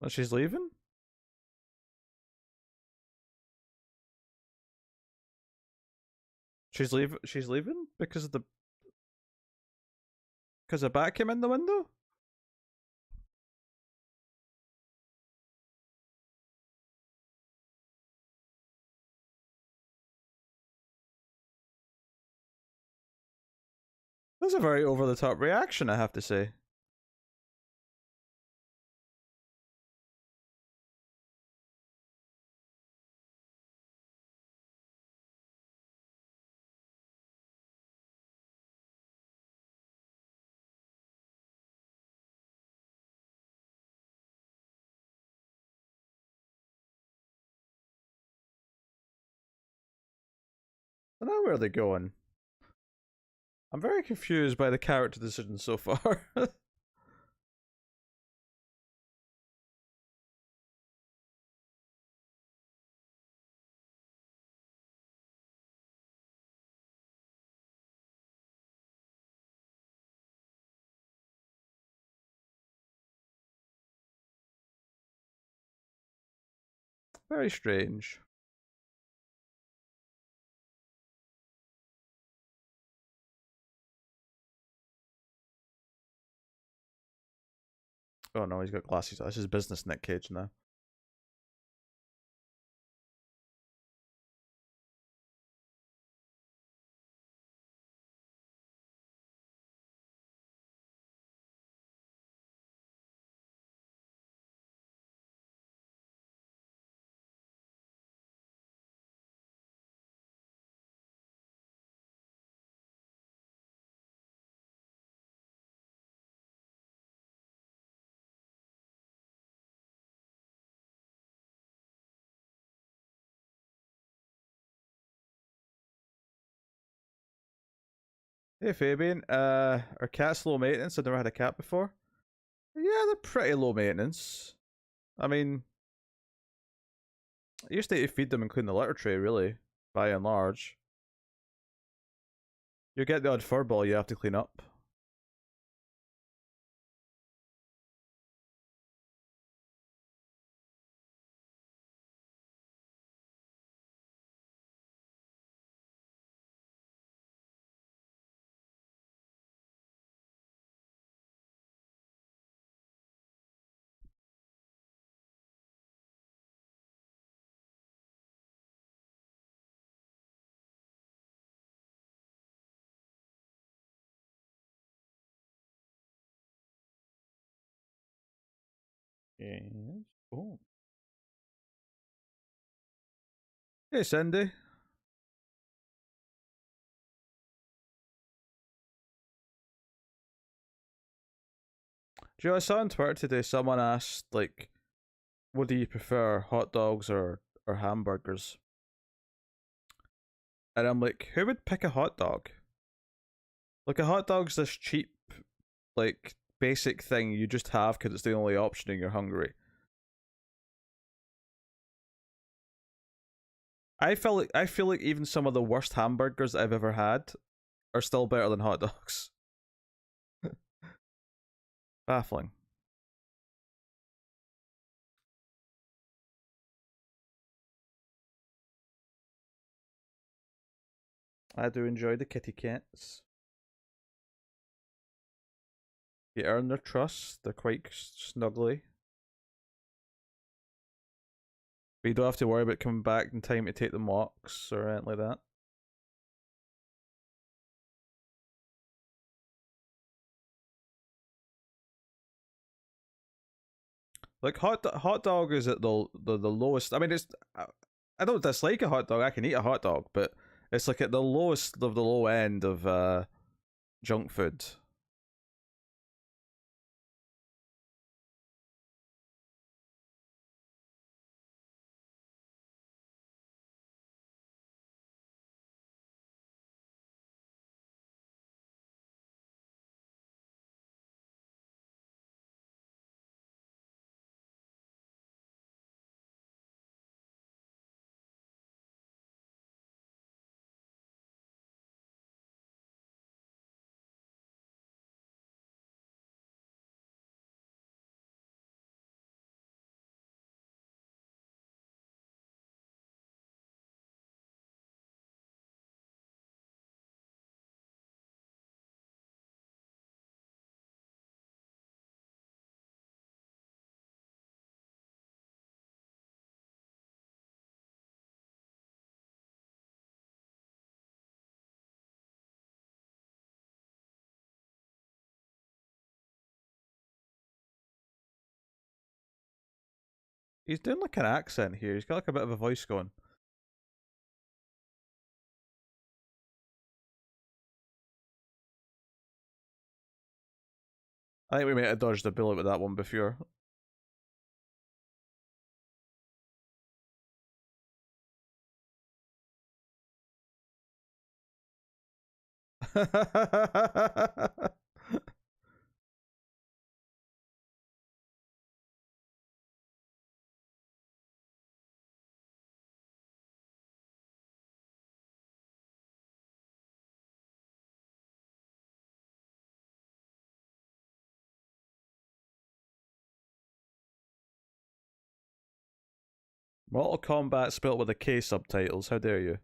Well, she's leaving? She's leaving because of the because a bat came in the window. That's a very over the top reaction, I have to say. I don't know where they're going. I'm very confused by the character decisions so far. Very strange. Oh no, he's got glasses. This is business Nick Cage now. Hey Fabian, are cats low maintenance? I've never had a cat before. Yeah, they're pretty low maintenance. I mean, you just need to feed them and clean the litter tray, really, by and large. You get the odd fur ball you have to clean up. Yes. Oh. Hey Cindy. Do you know, I saw on Twitter today someone asked, like, what do you prefer, hot dogs or hamburgers? And I'm like, who would pick a hot dog? Like, a hot dog's this cheap, like, basic thing you just have because it's the only option and you're hungry. I feel like even some of the worst hamburgers I've ever had are still better than hot dogs. Baffling. I do enjoy the kitty cats. You earn their trust. They're quite snuggly. But you don't have to worry about coming back in time to take them walks or anything like that. Like hot dog is at the lowest. I mean, I don't dislike a hot dog. I can eat a hot dog, but it's like at the lowest of the low end of junk food. He's doing like an accent here. He's got like a bit of a voice going. I think we might have dodged a bullet with that one before. Mortal Kombat spelled with a K subtitles. How dare you?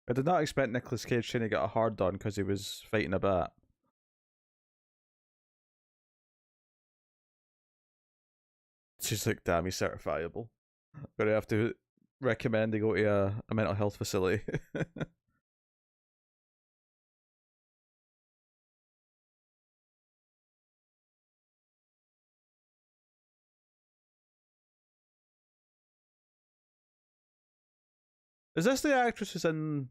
I did not expect Nicolas Cage trying to get a hard on because he was fighting a bat. She's like, damn, he's certifiable. Gonna have to recommend he go to a mental health facility. Is this the actress who's in,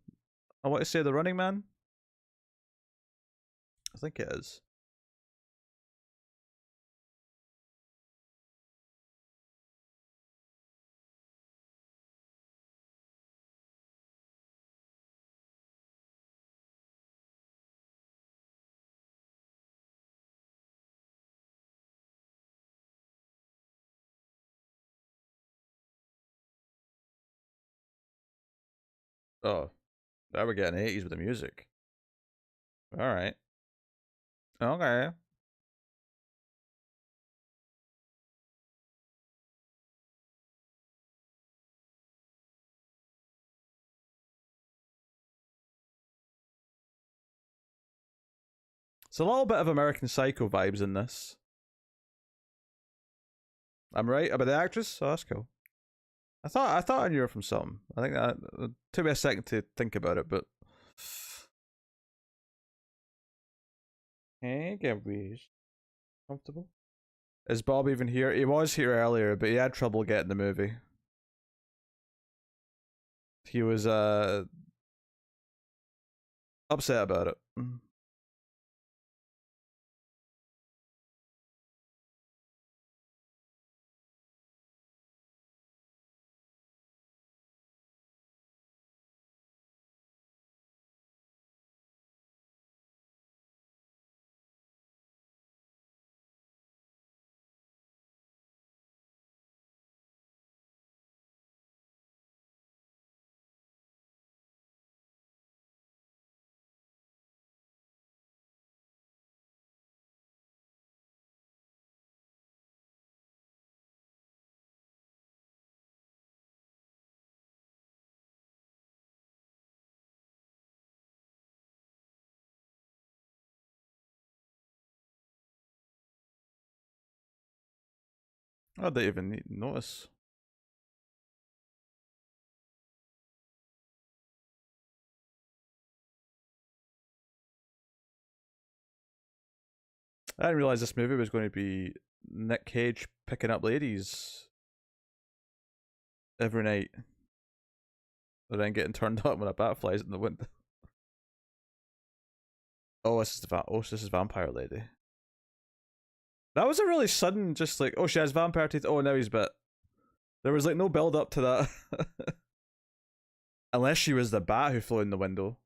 I want to say, The Running Man? I think it is. Oh, now we're getting 80s with the music. Alright. Okay. It's a little bit of American Psycho vibes in this. I'm right about the actress? Oh, that's cool. I thought I knew her from something. I think that it took me a second to think about it, but hey, Gabriel, comfortable. Is Bob even here? He was here earlier, but he had trouble getting the movie. He was upset about it. I didn't even notice. I didn't realize this movie was going to be Nick Cage picking up ladies every night, and then getting turned up when a bat flies in the window. Oh, this is Vampire Lady. That was a really sudden, just like, oh, she has vampire teeth. Oh, now he's bit. There was like no build up to that, unless she was the bat who flew in the window.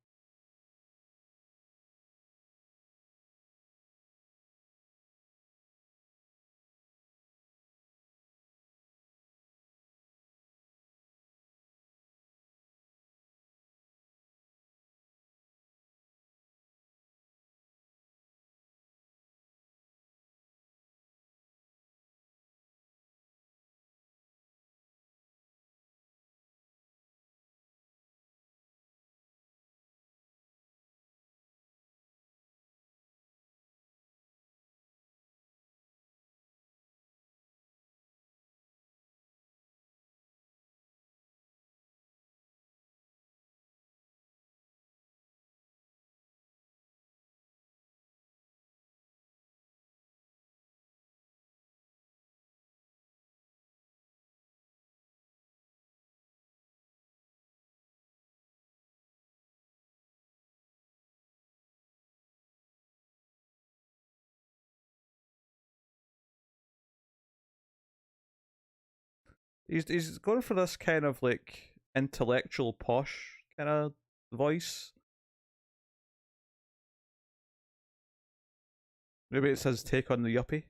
He's going for this kind of like intellectual posh kind of voice. Maybe it's his take on the yuppie.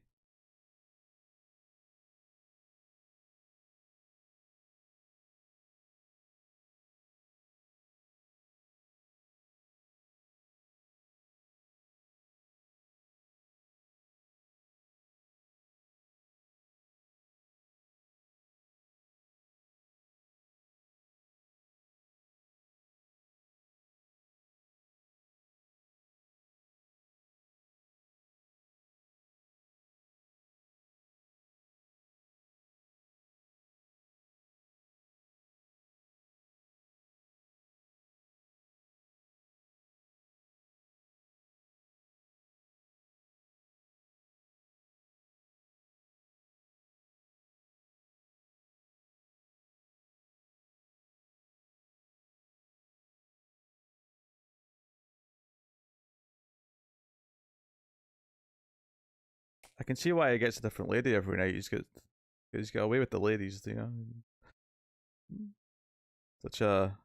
I can see why he gets a different lady every night. He's got away with the ladies, you know. Such a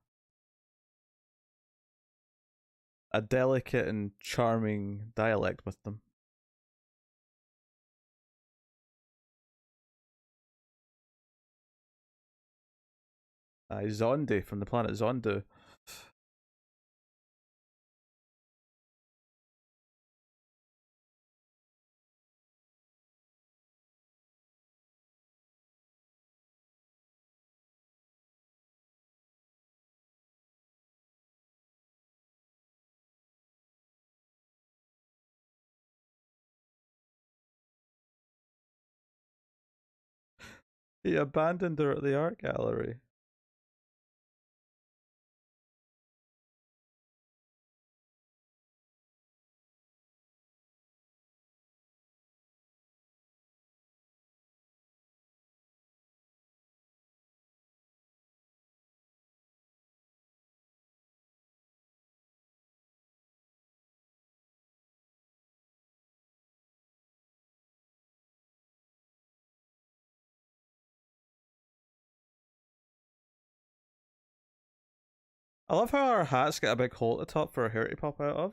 delicate and charming dialect with them. Zondi from the planet Zondu. He abandoned her at the art gallery. I love how our hats get a big hole at the top for our hair to pop out of.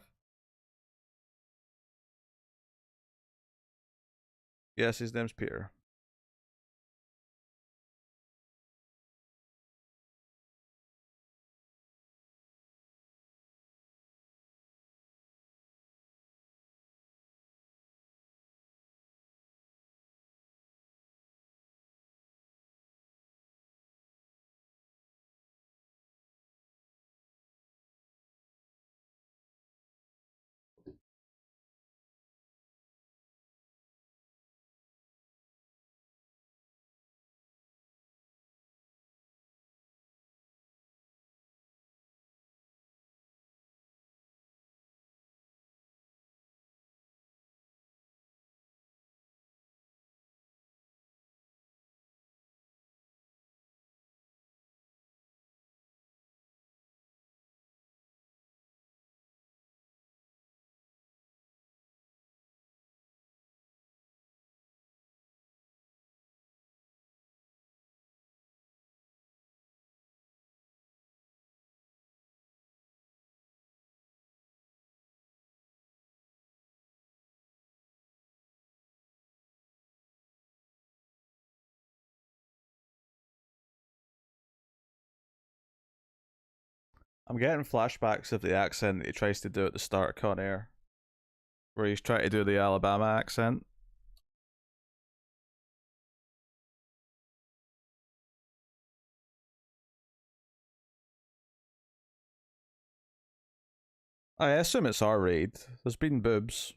Yes, his name's Peter. I'm getting flashbacks of the accent that he tries to do at the start of Con Air, where he's trying to do the Alabama accent. I assume it's R-rated. There's been boobs.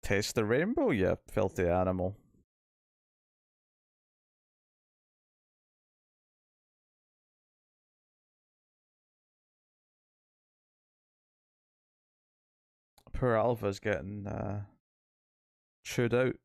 Taste the rainbow, you filthy animal. Poor Alva's getting chewed out.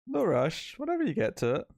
No rush. Whenever you get to it.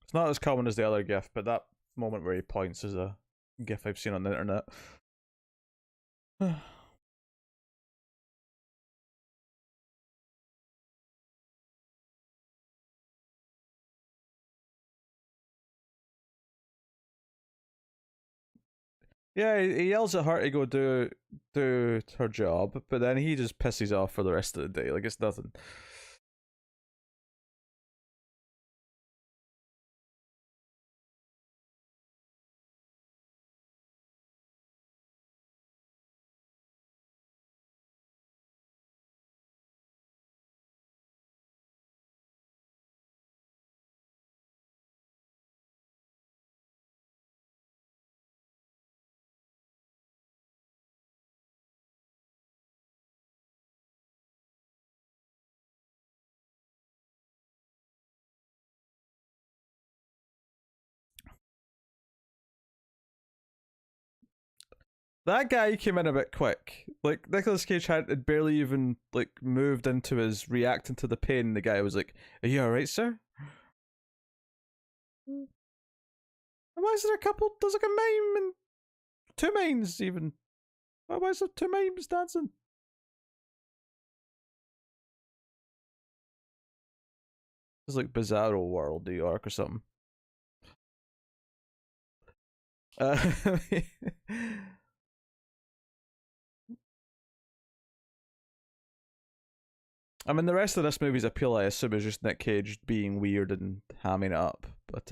It's not as common as the other GIF, but that moment where he points is a GIF I've seen on the internet. Yeah, he yells at her to go do her job, but then he just pisses off for the rest of the day. Like it's nothing. That guy came in a bit quick. Like Nicolas Cage had barely even like moved into his reacting to the pain. The guy was like, "Are you alright, sir?" Why is there a couple? There's like a mime and two mimes even. Why is there two mimes dancing? It's like Bizarro World, New York or something. Uh, I mean, the rest of this movie's appeal, I assume, is just Nick Cage being weird and hamming it up. But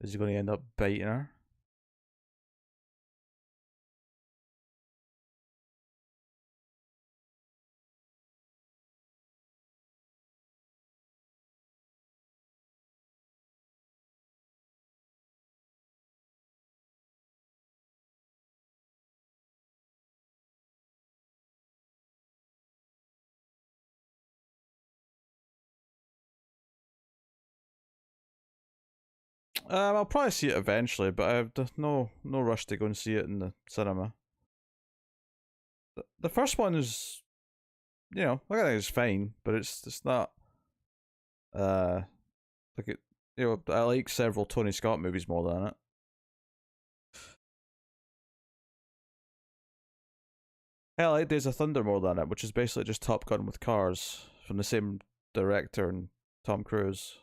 is he going to end up biting her? I'll probably see it eventually, but I have no rush to go and see it in the cinema. The first one is, I think it's fine, but it's not like it. I like several Tony Scott movies more than it. Hell, I like Days of Thunder more than it, which is basically just Top Gun with cars from the same director and Tom Cruise.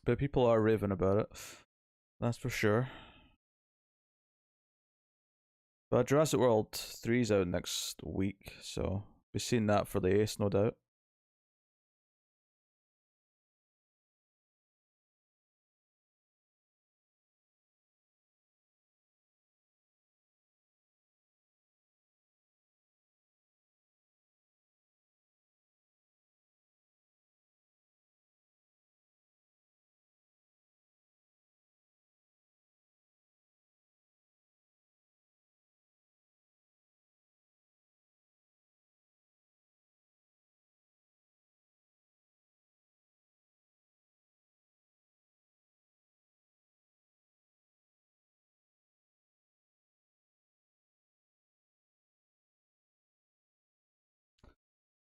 but people are raving about it. That's for sure. But Jurassic World 3's out next week, so we've seen that for the ace, no doubt.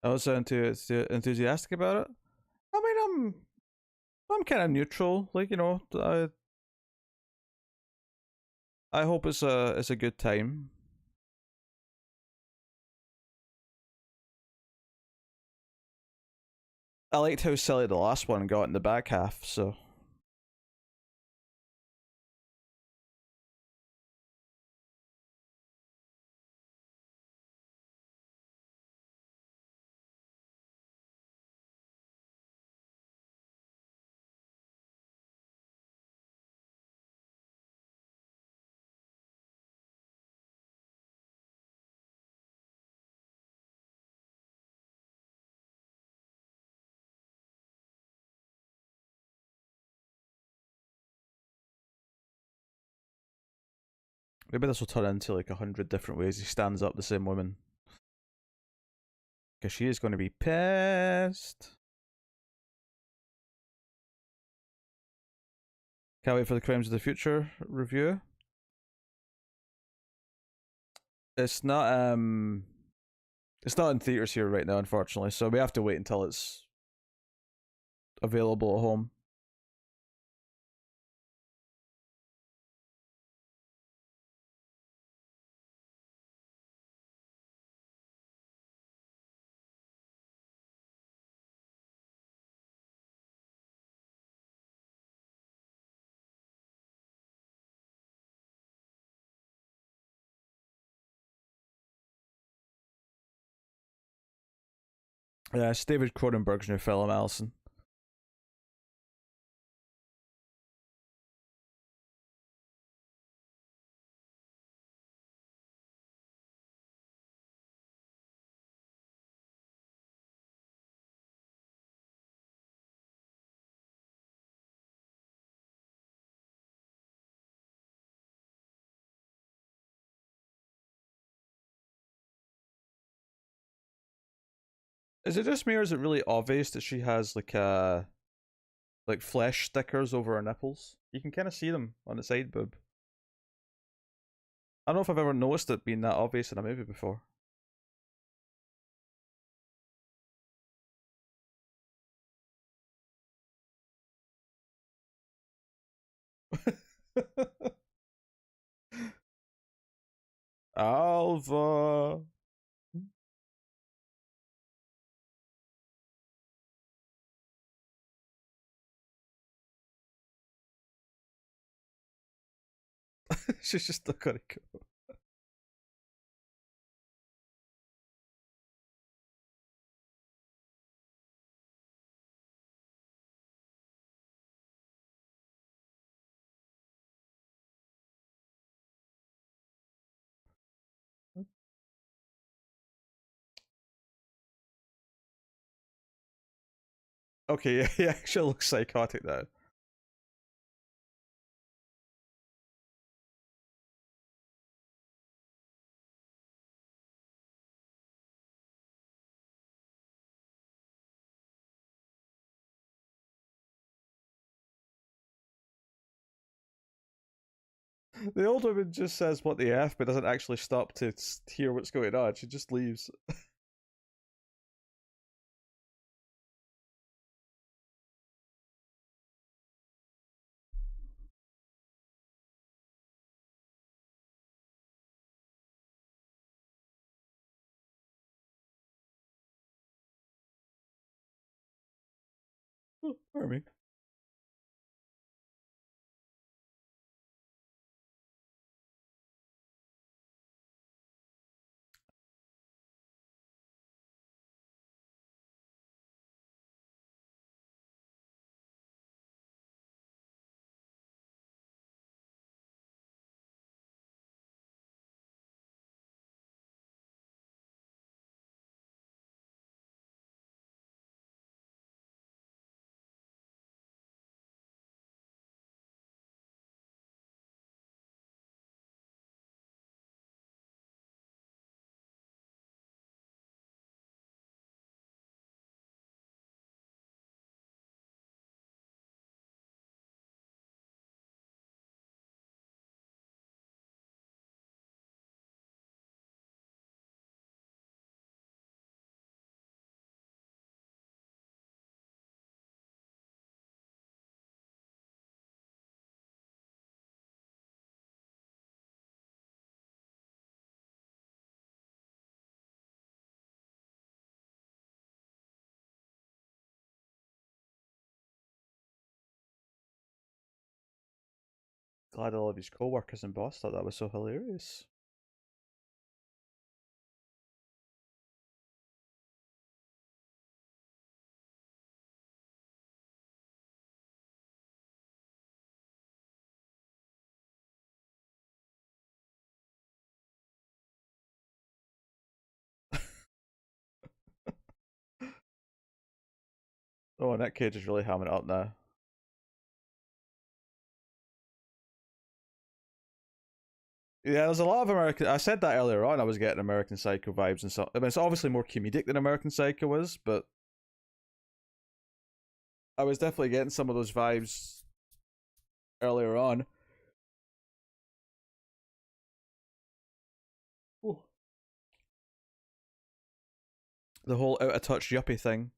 I was enthusiastic about it. I mean, I'm kind of neutral. Like, you know, I hope it's a good time. I liked how silly the last one got in the back half. So maybe this will turn into like 100 different ways he stands up the same woman, because she is going to be pissed. Can't wait for the Crimes of the Future review. It's not it's not in theaters here right now, unfortunately, so we have to wait until it's available at home. Yeah, it's David Cronenberg's new film, Allison. Is it just me, or is it really obvious that she has like flesh stickers over her nipples? You can kind of see them on the side boob. I don't know if I've ever noticed it being that obvious in a movie before. Alva. She's just not gonna go. Okay, yeah, he actually looks psychotic now. The old woman just says what the F, but doesn't actually stop to hear what's going on. She just leaves. Oh, pardon me. glad all of his co-workers and boss thought that was so hilarious. Oh, Nick Cage is really hamming it up now. Yeah, there's a lot of American. I said that earlier on. I was getting American Psycho vibes and so. I mean, it's obviously more comedic than American Psycho is, but I was definitely getting some of those vibes earlier on. Ooh. The whole out of touch yuppie thing.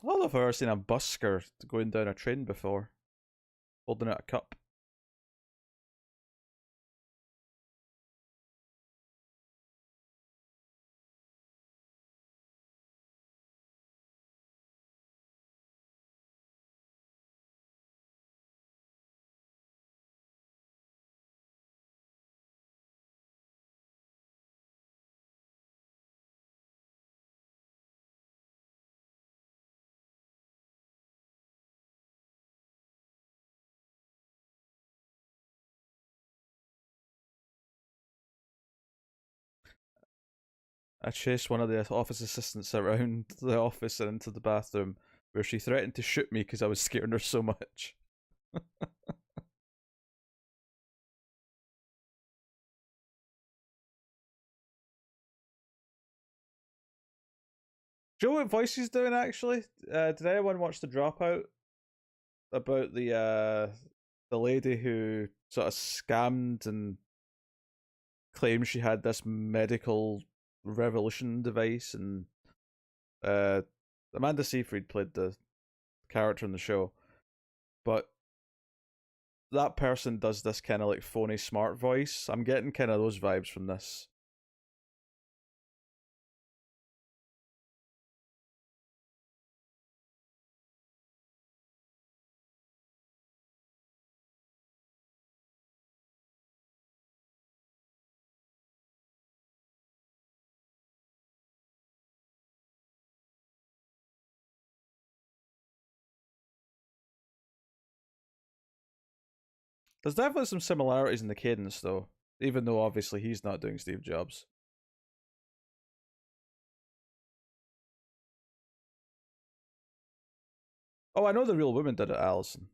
I don't know if I've ever seen a busker going down a train before, holding out a cup. I chased one of the office assistants around the office and into the bathroom, where she threatened to shoot me because I was scaring her so much. Do you know what voice he's doing actually? Did anyone watch the Dropout about the lady who sort of scammed and claimed she had this medical revolution device, and uh, Amanda Seyfried played the character in the show, but that person does this kind of like phony smart voice. I'm getting kind of those vibes from this. There's definitely some similarities in the cadence though, even though obviously he's not doing Steve Jobs. Oh, I know the real woman did it, Allison.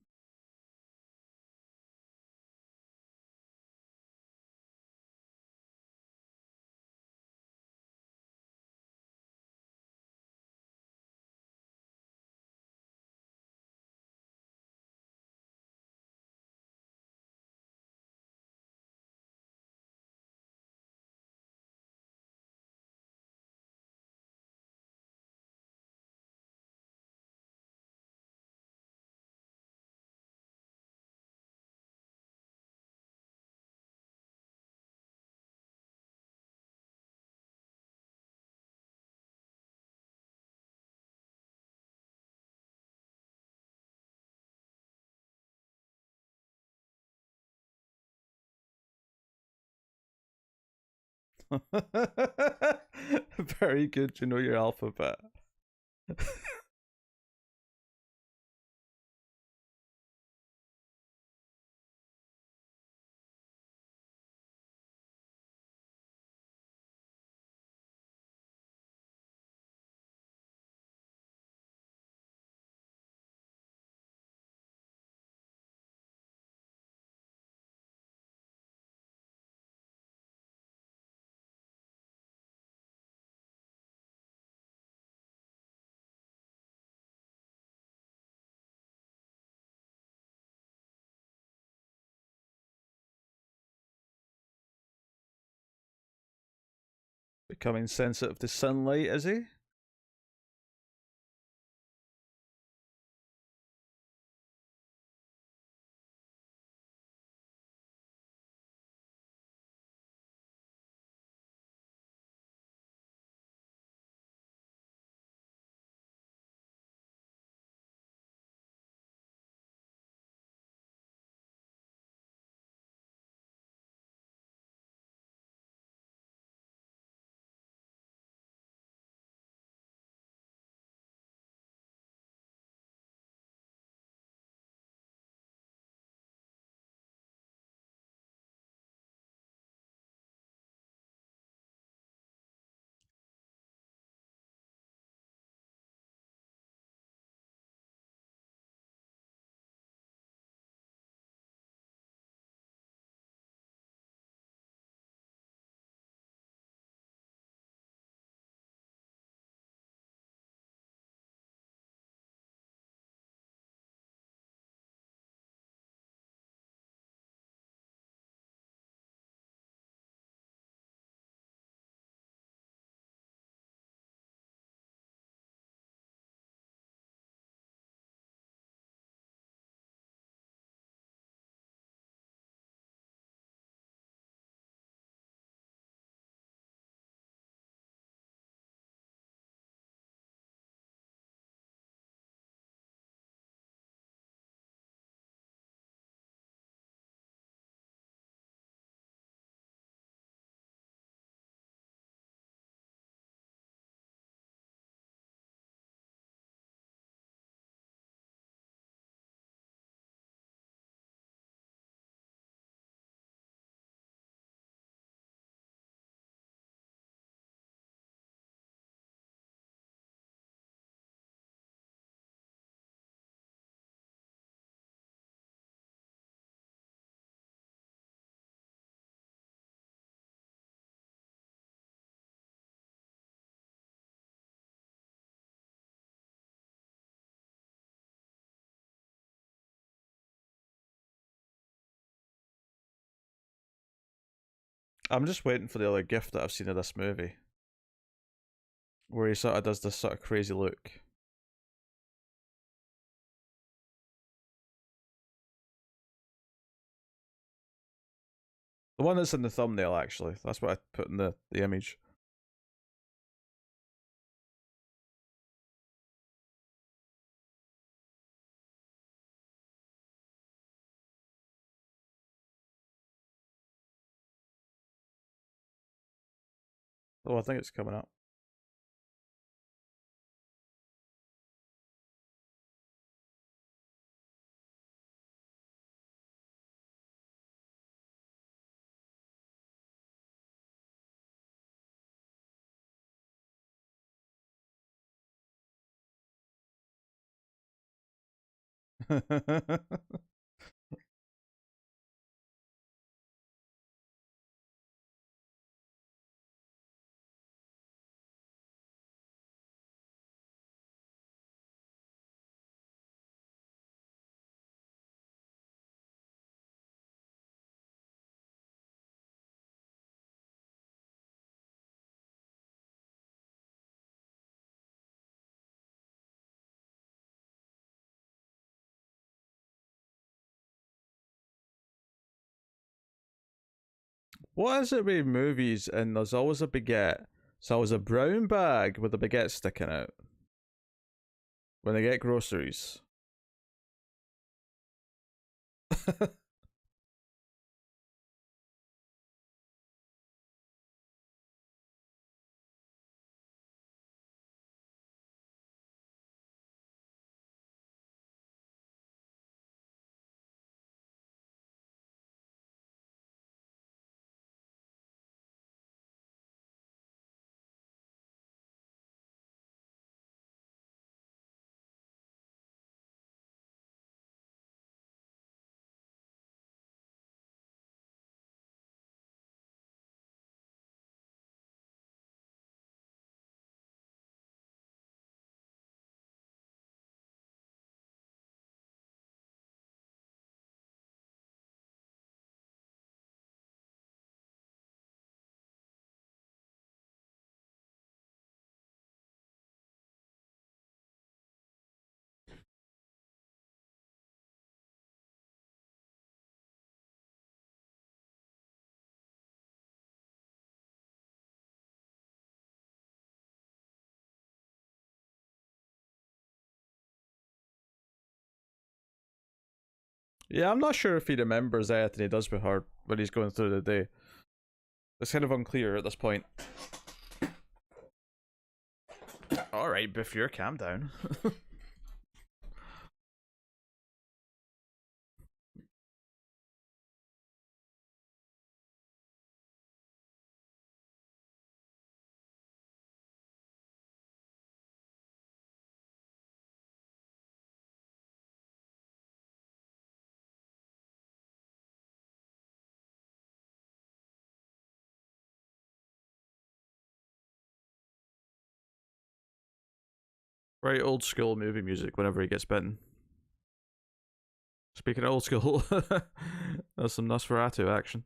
Very good. You know your alphabet. becoming sensitive to sunlight, is he? I'm just waiting for the other gift that I've seen of this movie, where he sort of does this sort of crazy look. The one that's in the thumbnail, actually. That's what I put in the image. Oh, I think it's coming up. What is it with movies and there's always a baguette? It's always a brown bag with a baguette sticking out when they get groceries. Yeah, I'm not sure if he remembers anything he does with her when he's going through the day. It's kind of unclear at this point. Alright, Bifure, calm down. Very old school movie music whenever he gets bitten. Speaking of old school, that's some Nosferatu action.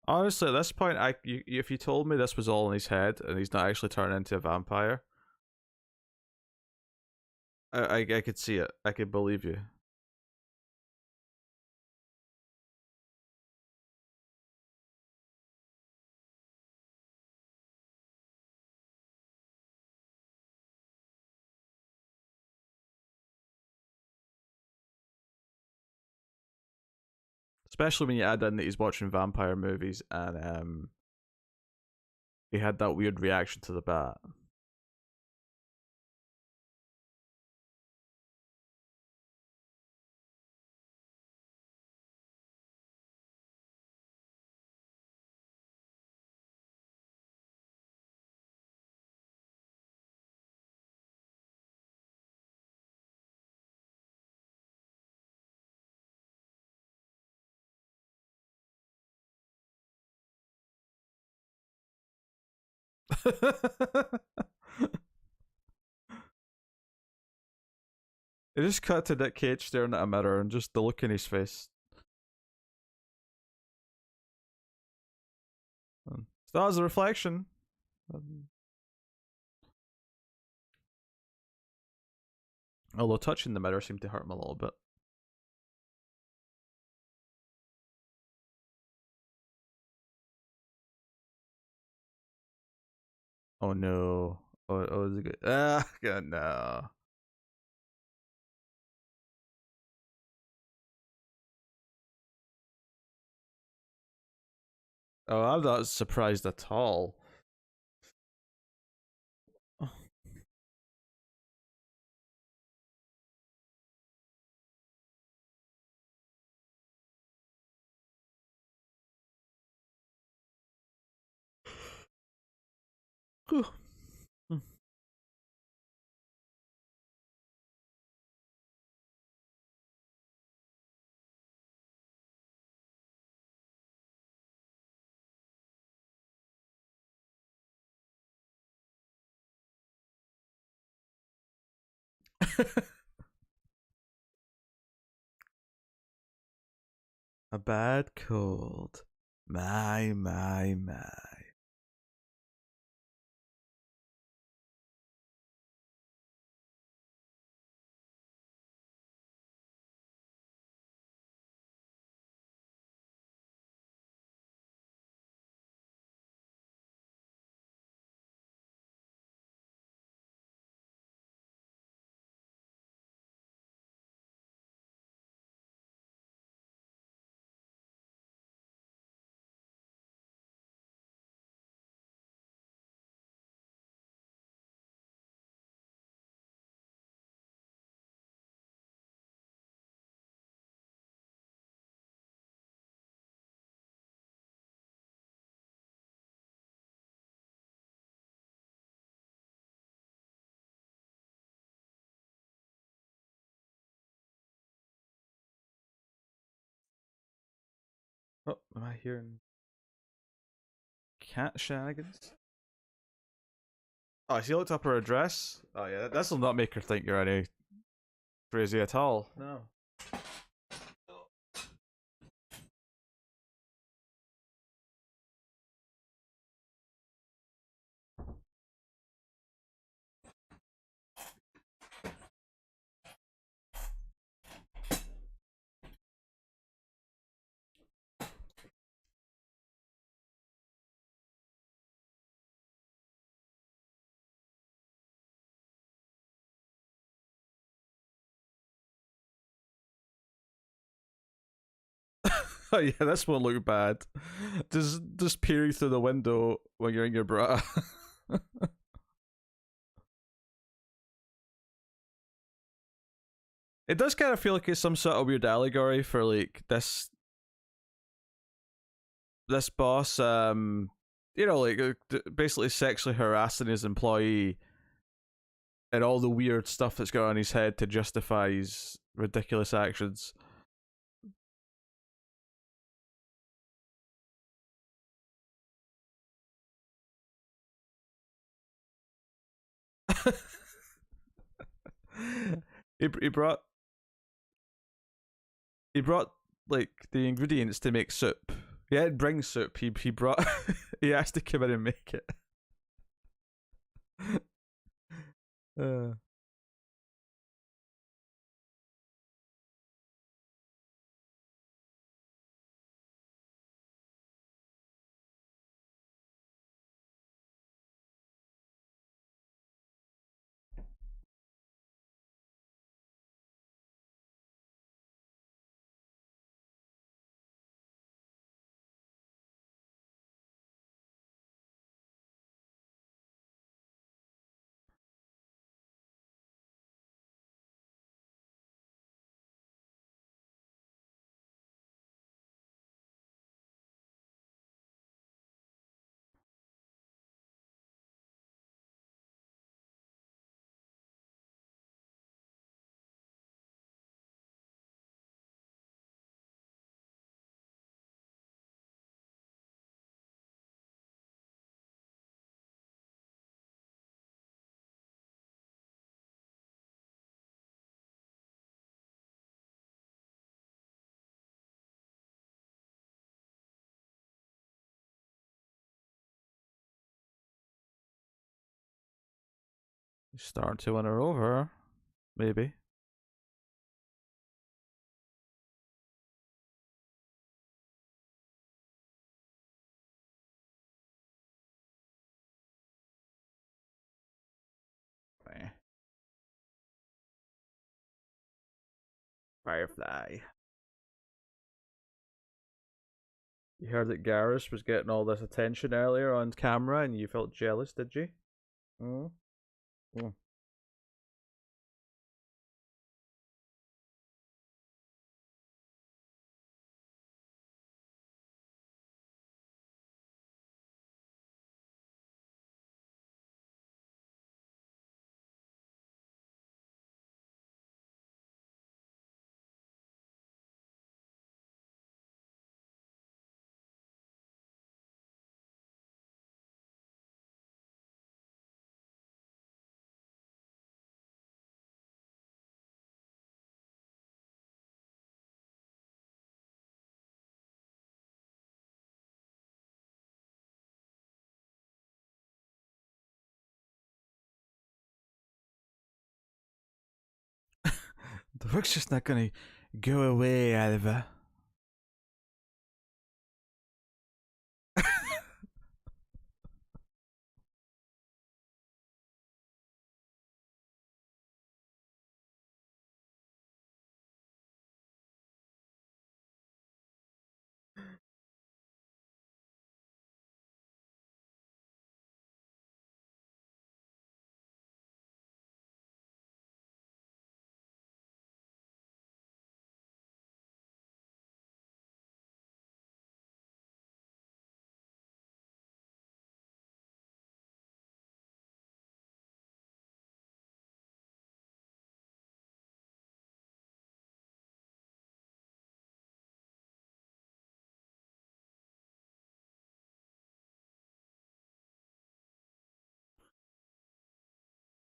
Honestly, at this point, if you told me this was all in his head and he's not actually turning into a vampire, I could see it. I could believe you. Especially when you add in that he's watching vampire movies and he had that weird reaction to the bat. It just cut to Nick Cage staring at a mirror and just the look in his face. So that was a reflection. Although touching the mirror seemed to hurt him a little bit. Oh no. Oh, is it good? Ah, God, no. Oh, I'm not surprised at all. A bad cold. My. Oh, am I hearing cat shenanigans? Oh, she looked up her address. Oh yeah, this will not make her think you're any crazy at all. No. Oh yeah, this won't look bad. Just peering through the window when you're in your bra. It does kind of feel like it's some sort of weird allegory for like this boss, you know, like basically sexually harassing his employee and all the weird stuff that's going on in his head to justify his ridiculous actions. He brought he brought like the ingredients to make soup. He didn't bring soup. He brought he asked to come in and make it. uh, Starting to win her over, maybe. Firefly. You heard that Garrus was getting all this attention earlier on camera, and you felt jealous, did you? Mm. Mm. The book's just not gonna go away, Oliver.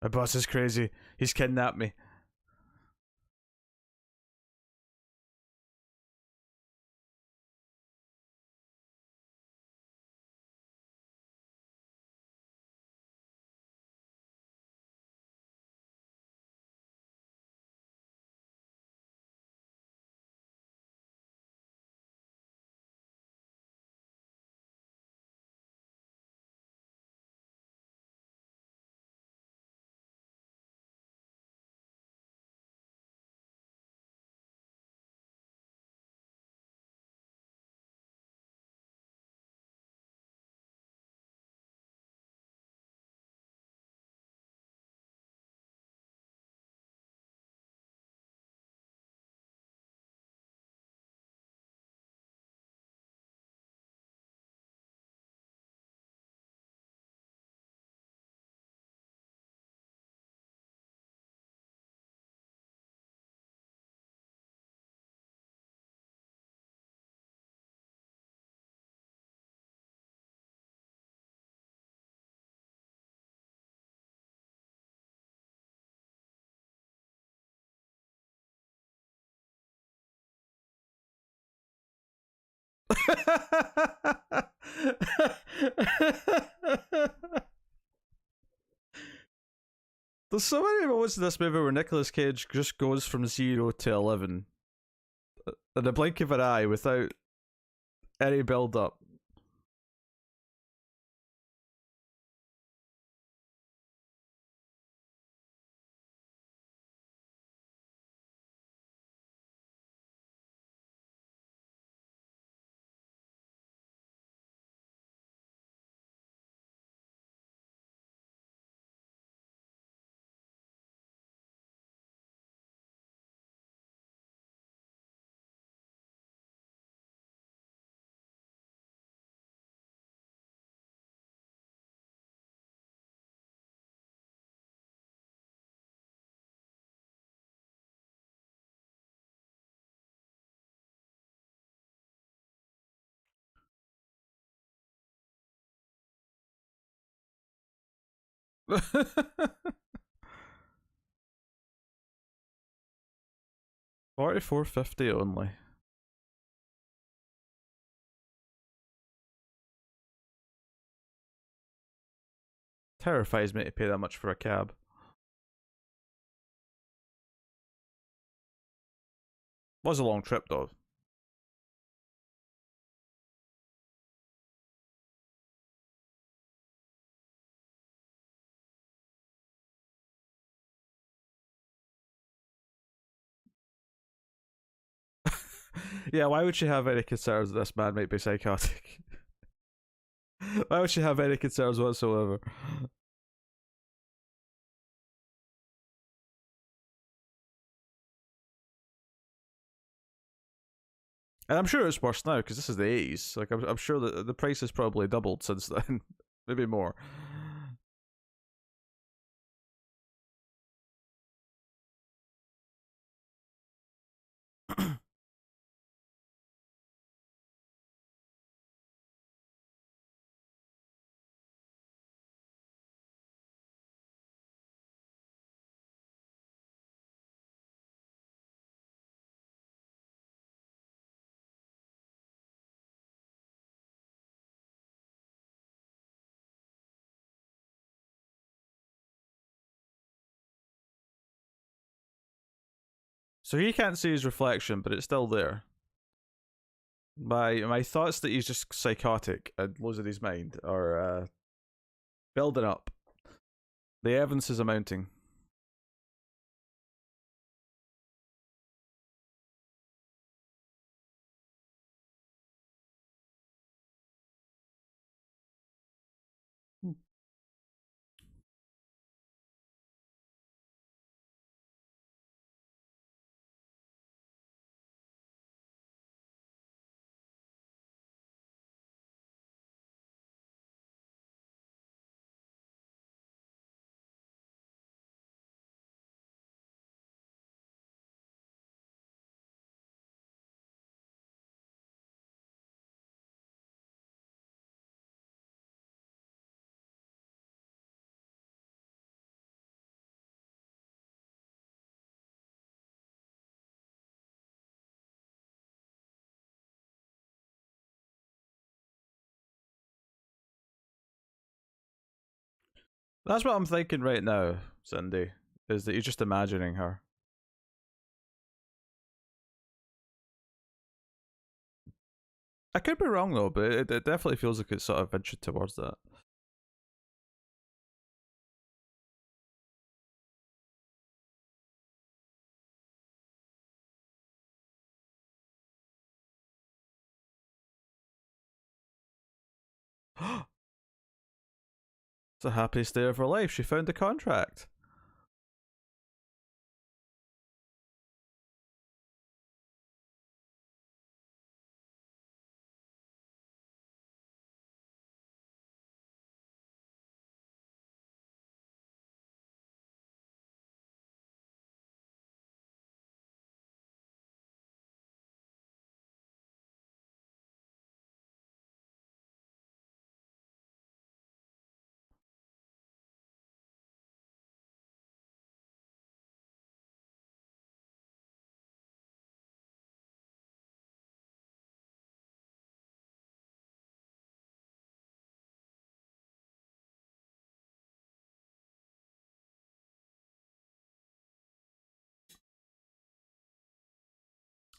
My boss is crazy. He's kidnapped me. There's so many moments in this movie where Nicolas Cage just goes from 0 to 11 in the blink of an eye without any build up. $44.50 only. Terrifies me to pay that much for a cab. Was a long trip though. Yeah, why would she have any concerns that this man might be psychotic? Why would she have any concerns whatsoever? And I'm sure it's worse now because this is the 80s. Like I'm sure that the price has probably doubled since then, maybe more. So he can't see his reflection, but it's still there. My thoughts that he's just psychotic and losing his mind are building up. The evidence is amounting. That's what I'm thinking right now, Cindy. Is that you're just imagining her? I could be wrong though, but it definitely feels like it's sort of ventured towards that. It's the happiest day of her life. She found a contract.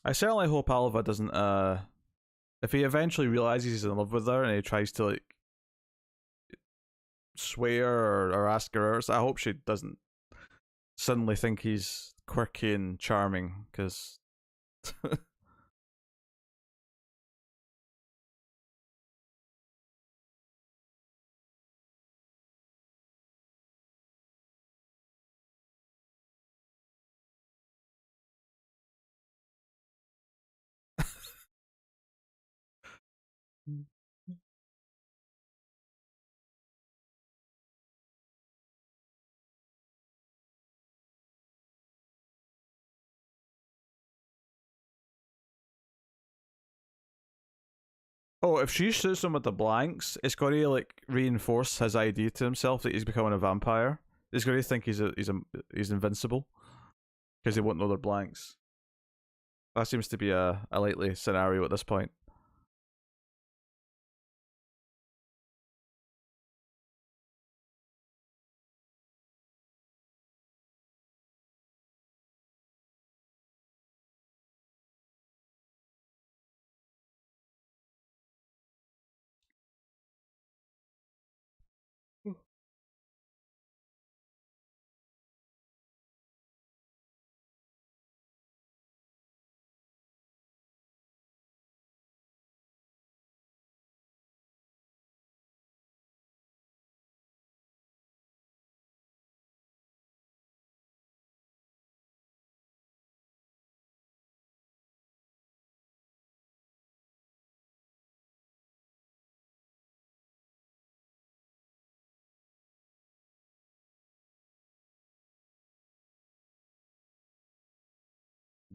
I certainly hope Alva doesn't. If he eventually realizes he's in love with her and he tries to like swear or ask her out, I hope she doesn't suddenly think he's quirky and charming. Because oh, if she shoots him with the blanks, it's going to like reinforce his idea to himself that he's becoming a vampire. He's going to think he's invincible because he won't know they're blanks. That seems to be a likely scenario at this point.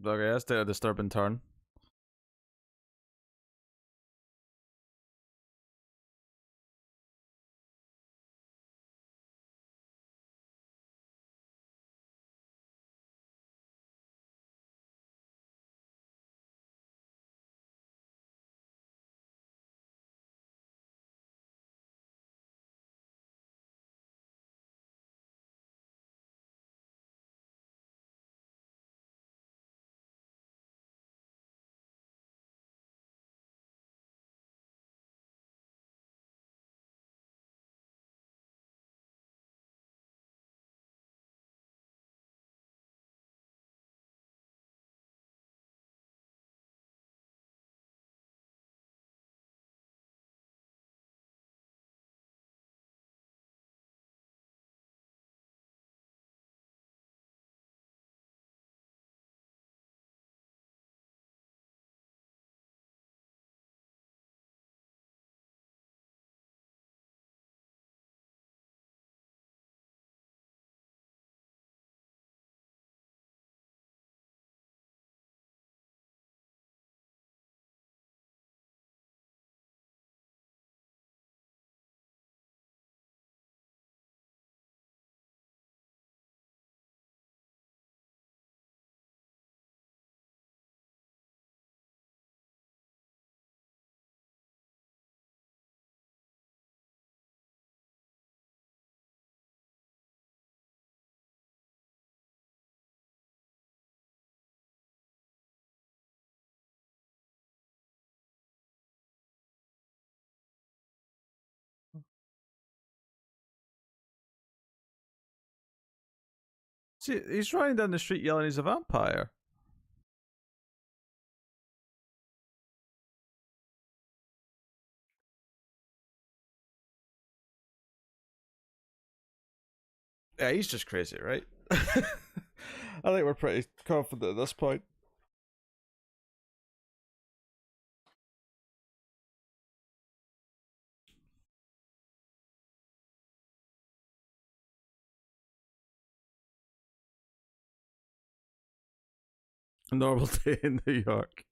Okay, that's a disturbing turn. See, he's running down the street yelling he's a vampire. Yeah, he's just crazy, right? I think we're pretty confident at this point. A normal day in New York.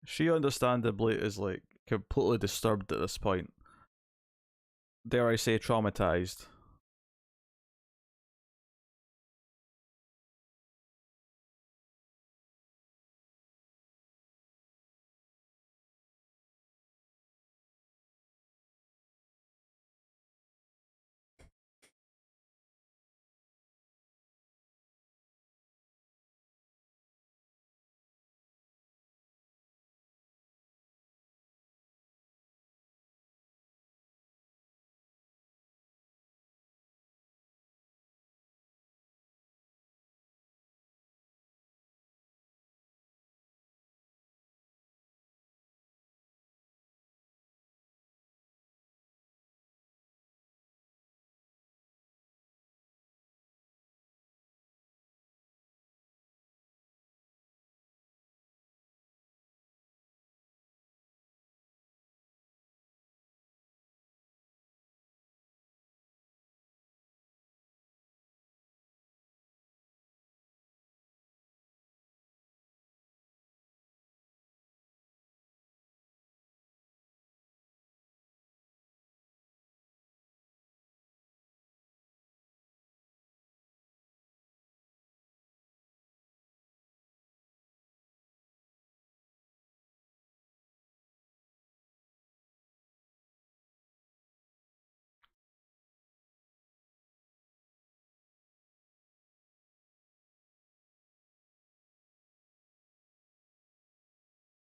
She understandably is like completely disturbed at this point. Dare I say traumatized.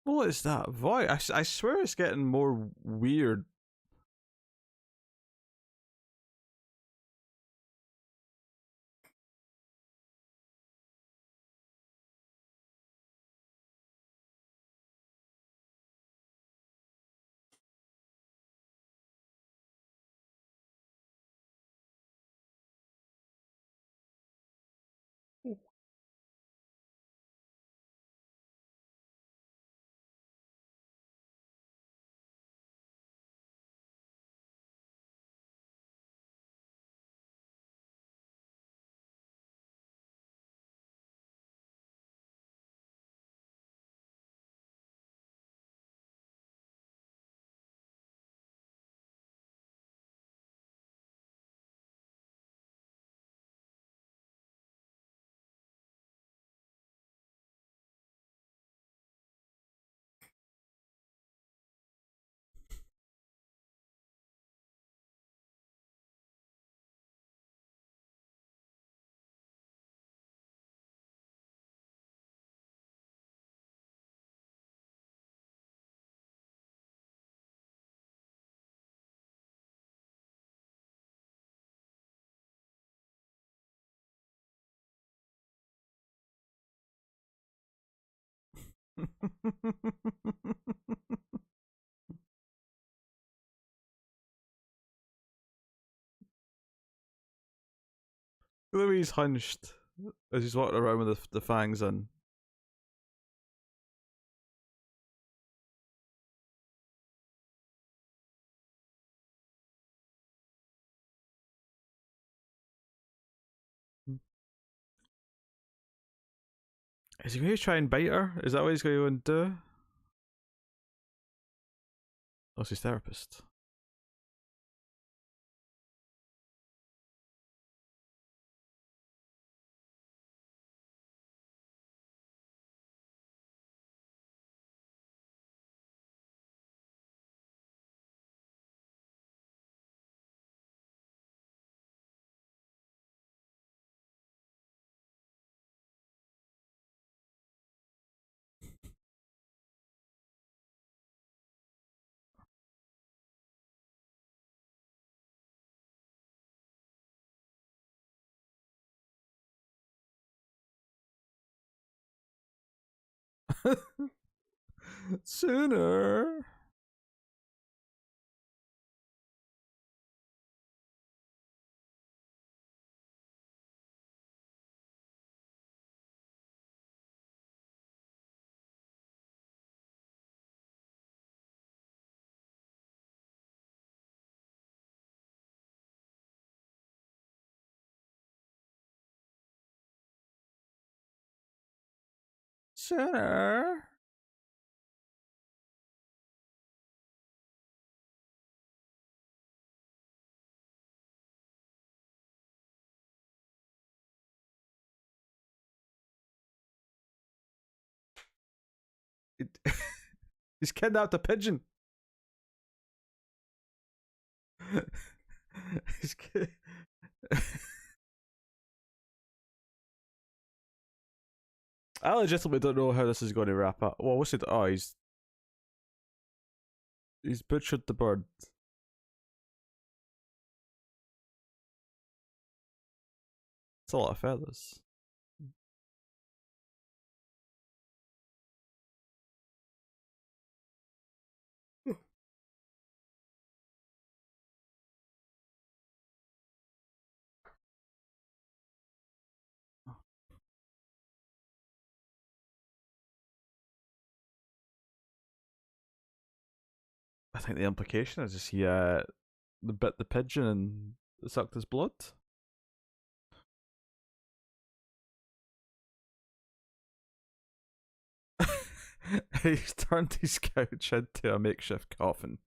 What is that voice? I swear it's getting more weird. The way he's hunched as he's walking around with the fangs in. Is he going to try and bite her? Is that what he's going to do? Oh, it's his therapist. Sooner. Sooner. He's kidnapped a pigeon. He's I legitimately don't know how this is going to wrap up. Well, what's it? Oh, he's butchered the bird. It's a lot of feathers. I think the implication is he bit the pigeon and sucked his blood. He's turned his couch into a makeshift coffin.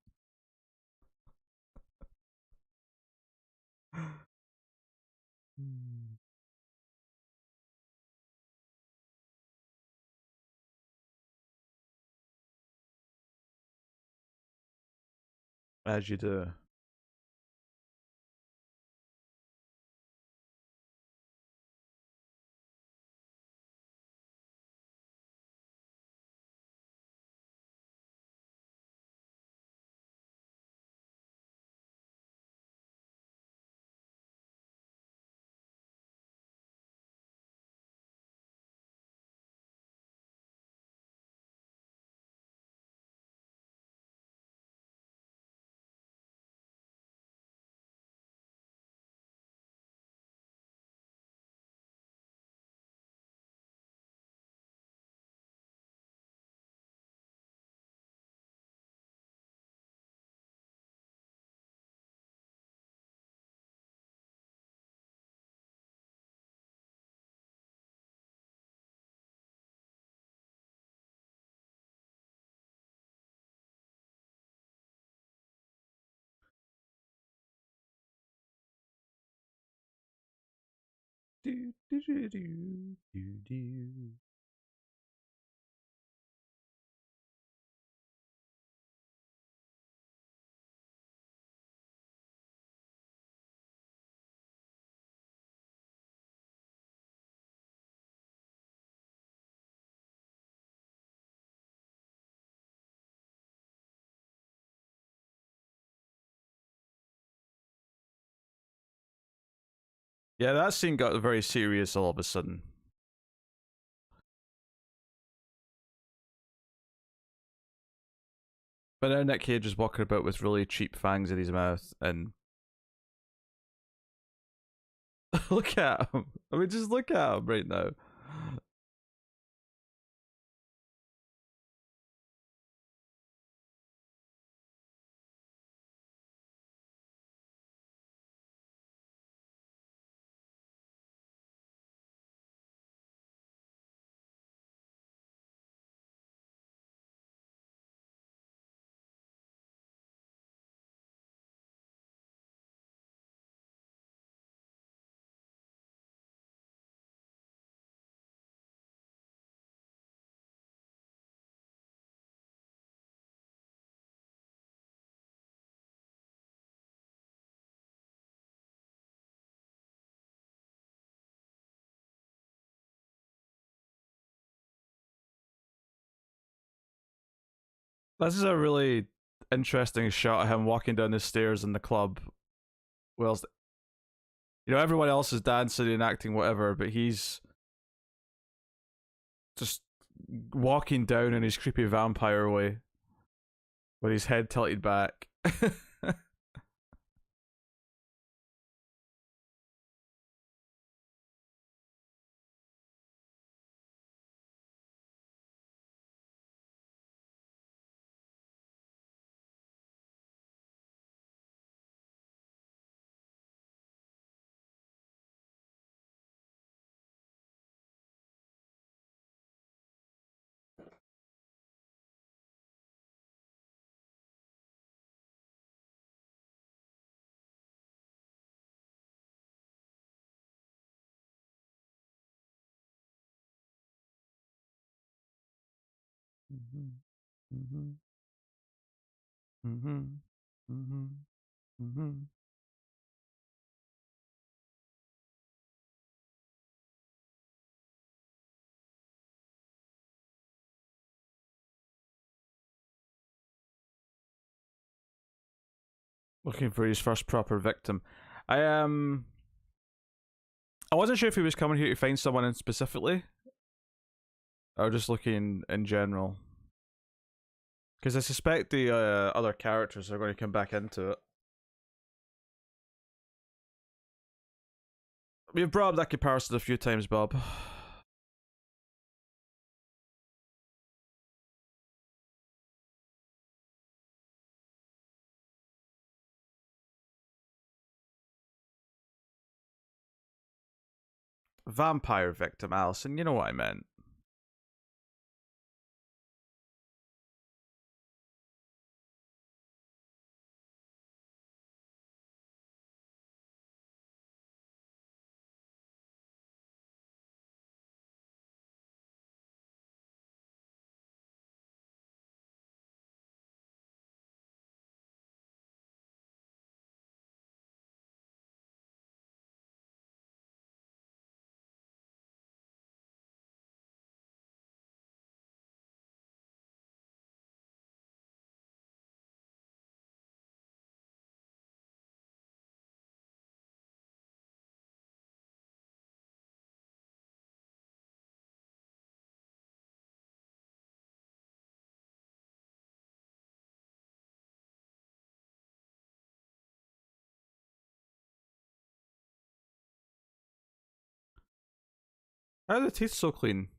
As you do. Do, do, do, do, do, do. Yeah, that scene got very serious all of a sudden. But now Nick Cage is walking about with really cheap fangs in his mouth, and look at him. I mean, just look at him right now. This is a really interesting shot of him walking down the stairs in the club. Whilst everyone else is dancing and acting whatever, but he's just walking down in his creepy vampire way with his head tilted back. Mm-hmm. Mm-hmm. Mm-hmm. Mm-hmm. Mm-hmm. Looking for his first proper victim. I I wasn't sure if he was coming here to find someone in specifically, or just looking in general. Because I suspect the other characters are going to come back into it. We've brought up that comparison a few times, Bob. Vampire victim, Alison. You know what I meant. How are the teeth so clean?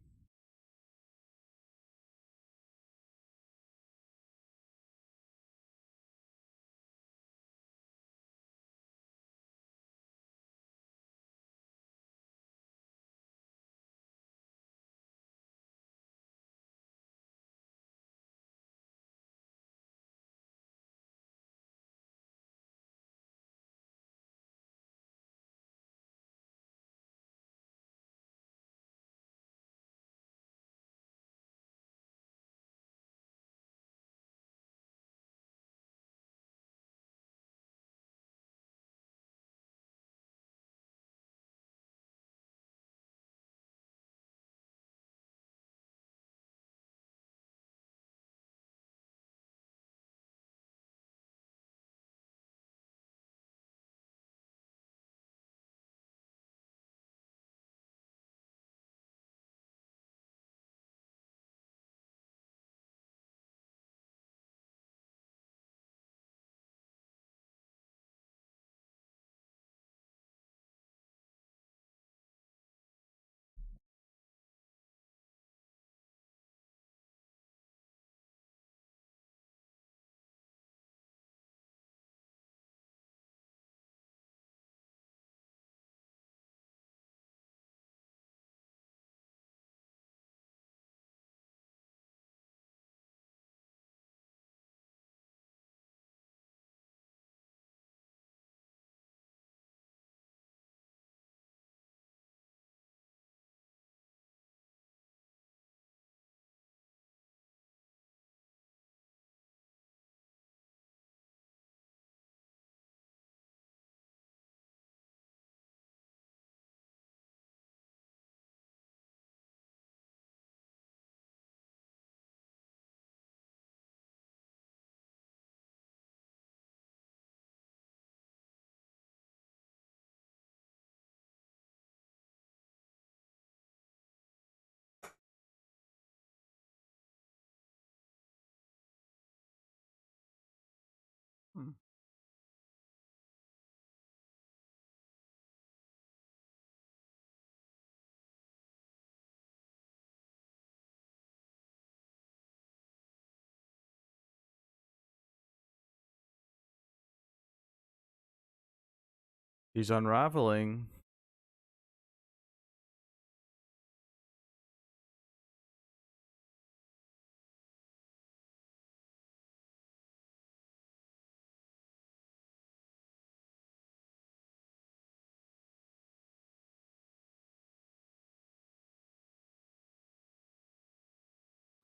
He's unraveling.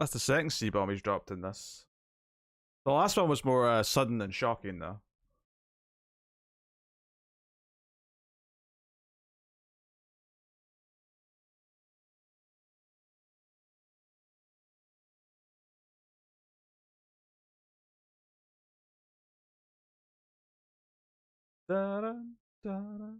That's the second C bomb he's dropped in this. The last one was more sudden and shocking, though. Da-da, da-da.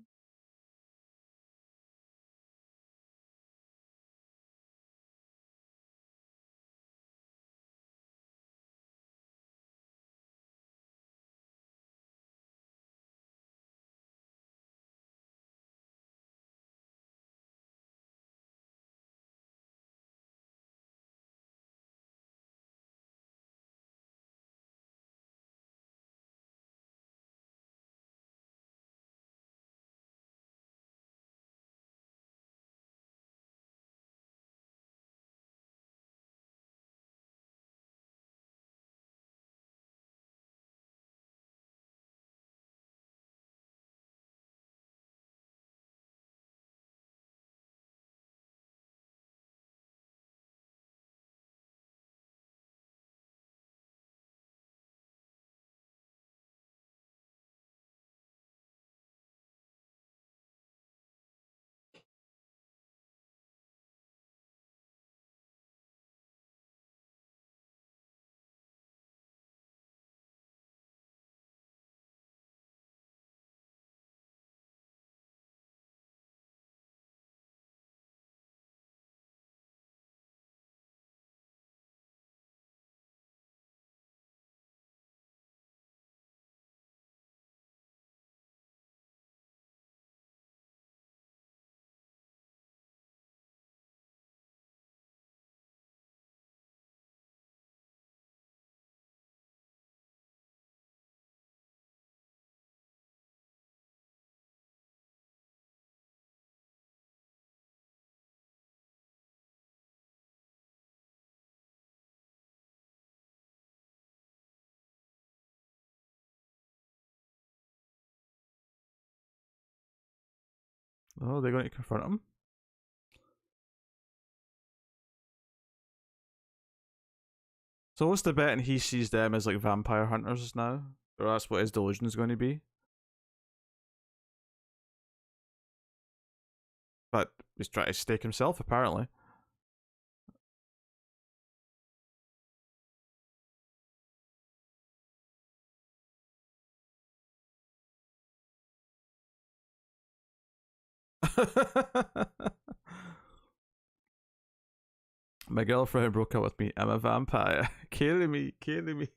Oh, they're going to confront him. So what's the bet? And he sees them as like vampire hunters now, or that's what his delusion is going to be. But he's trying to stake himself, apparently. My girlfriend broke up with me. I'm a vampire. Killing me, killing me.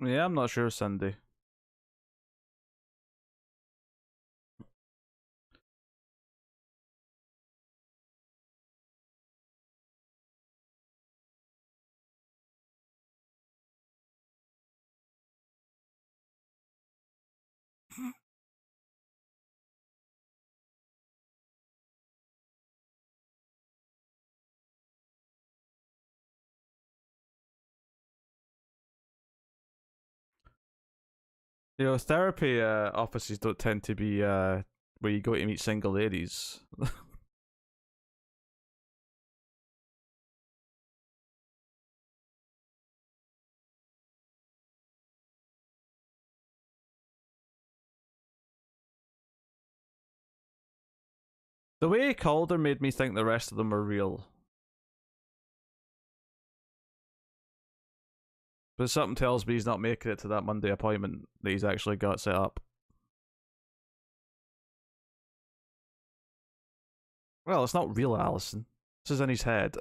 Yeah, I'm not sure, Cindy. Therapy offices don't tend to be where you go to meet single ladies. The way he called her made me think the rest of them were real. But something tells me he's not making it to that Monday appointment that he's actually got set up. Well, it's not real Allison. This is in his head.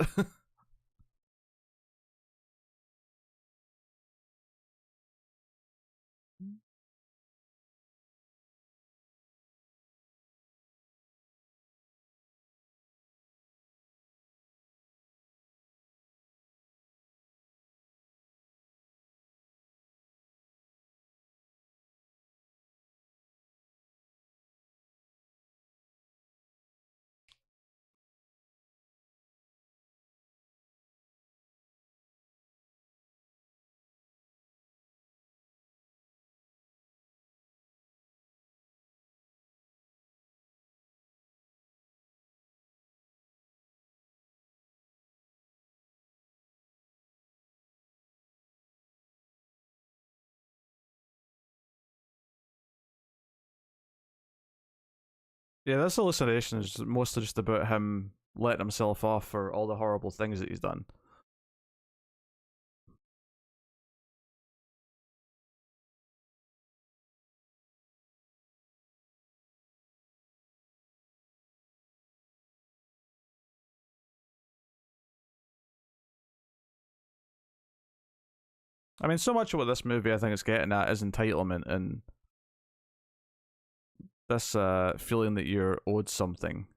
Yeah, this hallucination is mostly just about him letting himself off for all the horrible things that he's done. I mean, so much of what this movie I think is getting at is entitlement and this feeling that you're owed something.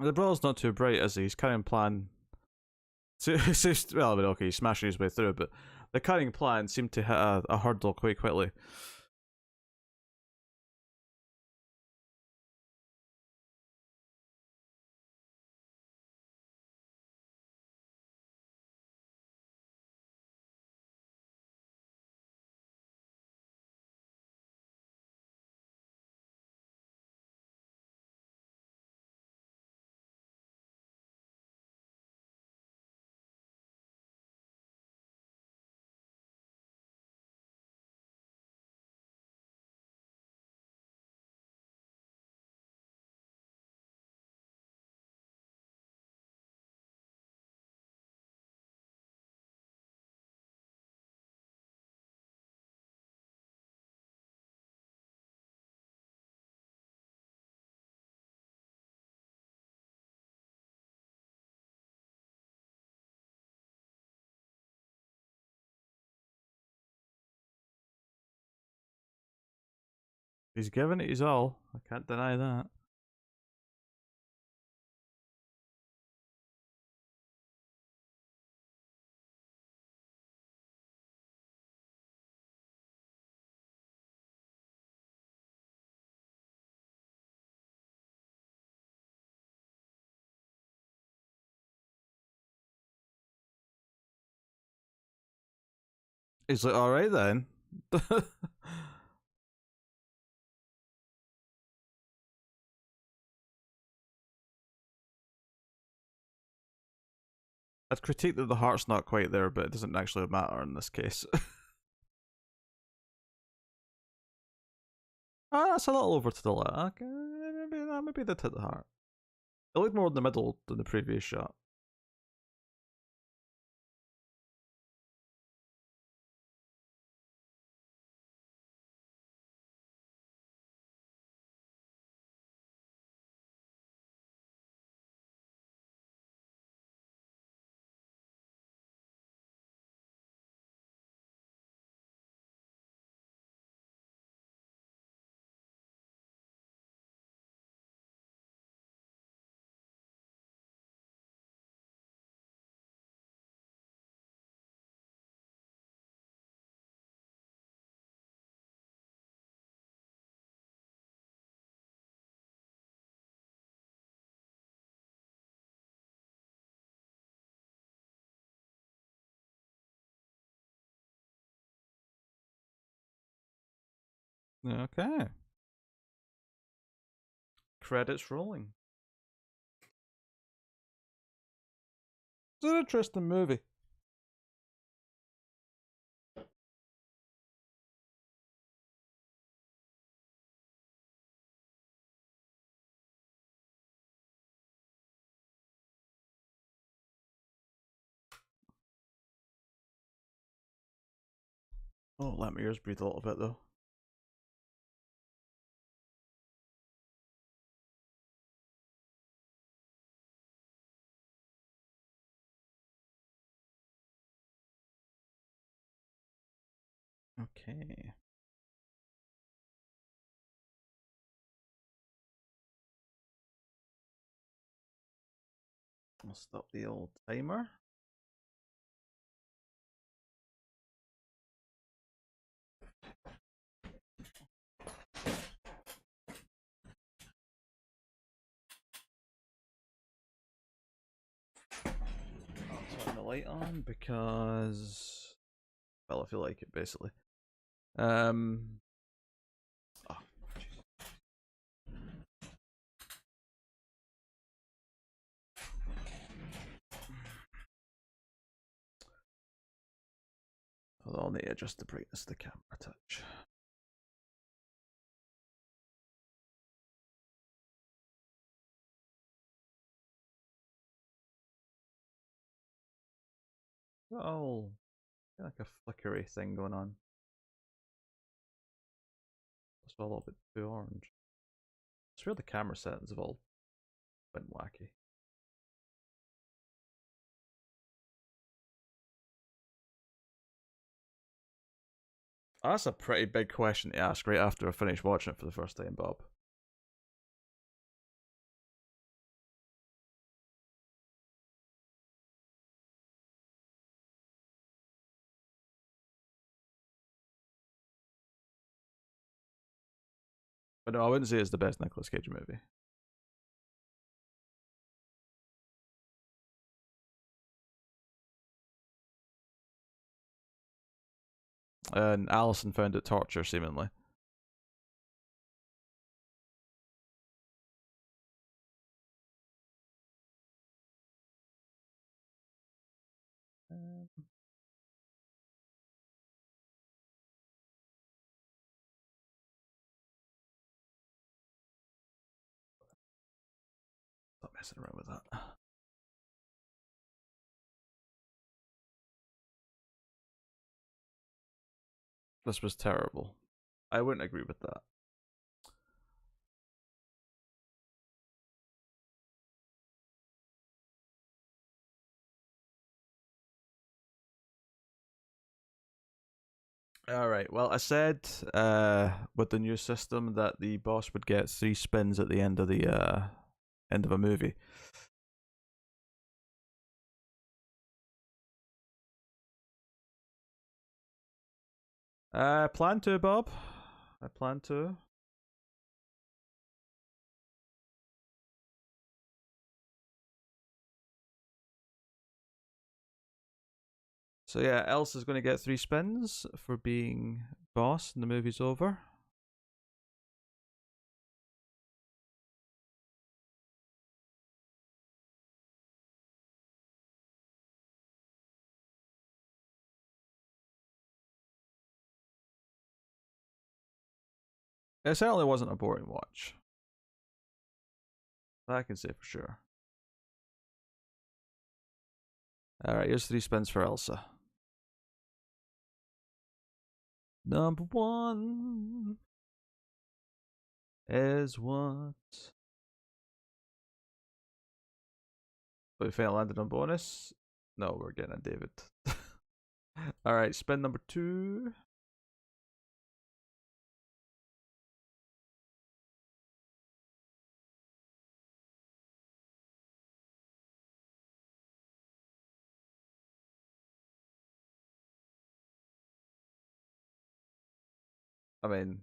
The brother's not too bright, is he? He's carrying plan. Well, I mean, okay, he's smashing his way through, but the cunning plan seemed to hit a hurdle quite quickly. He's given it his all. I can't deny that. He's like, all right then. I'd critique that the heart's not quite there, but it doesn't actually matter in this case. That's a little over to the left. Okay, maybe they'd hit the heart. It looked more in the middle than the previous shot. Okay. Credits rolling. It's an interesting movie. Oh, let my ears breathe a little bit though. Okay. I'll stop the old timer. I'll turn the light on because, well, I feel like it basically. Oh, I'll need to adjust the brightness of the camera a touch. Oh, like a flickery thing going on. It's a little bit too orange. It's where the camera settings have all been wacky. That's a pretty big question to ask right after I finish watching it for the first time, Bob. But no, I wouldn't say it's the best Nicolas Cage movie. And Allison found it torture, seemingly. Stop messing around with that. This was terrible. I wouldn't agree with that. All right. Well, I said with the new system that the boss would get 3 spins at the end of a movie. I plan to, Bob. I plan to. So yeah, Elsa's going to get 3 spins for being boss, and the movie's over. It certainly wasn't a boring watch. That I can say for sure. All right, here's 3 spins for Elsa. Number one is what? We fail landed on bonus. No, we're getting a David. All right, spin number 2. I mean,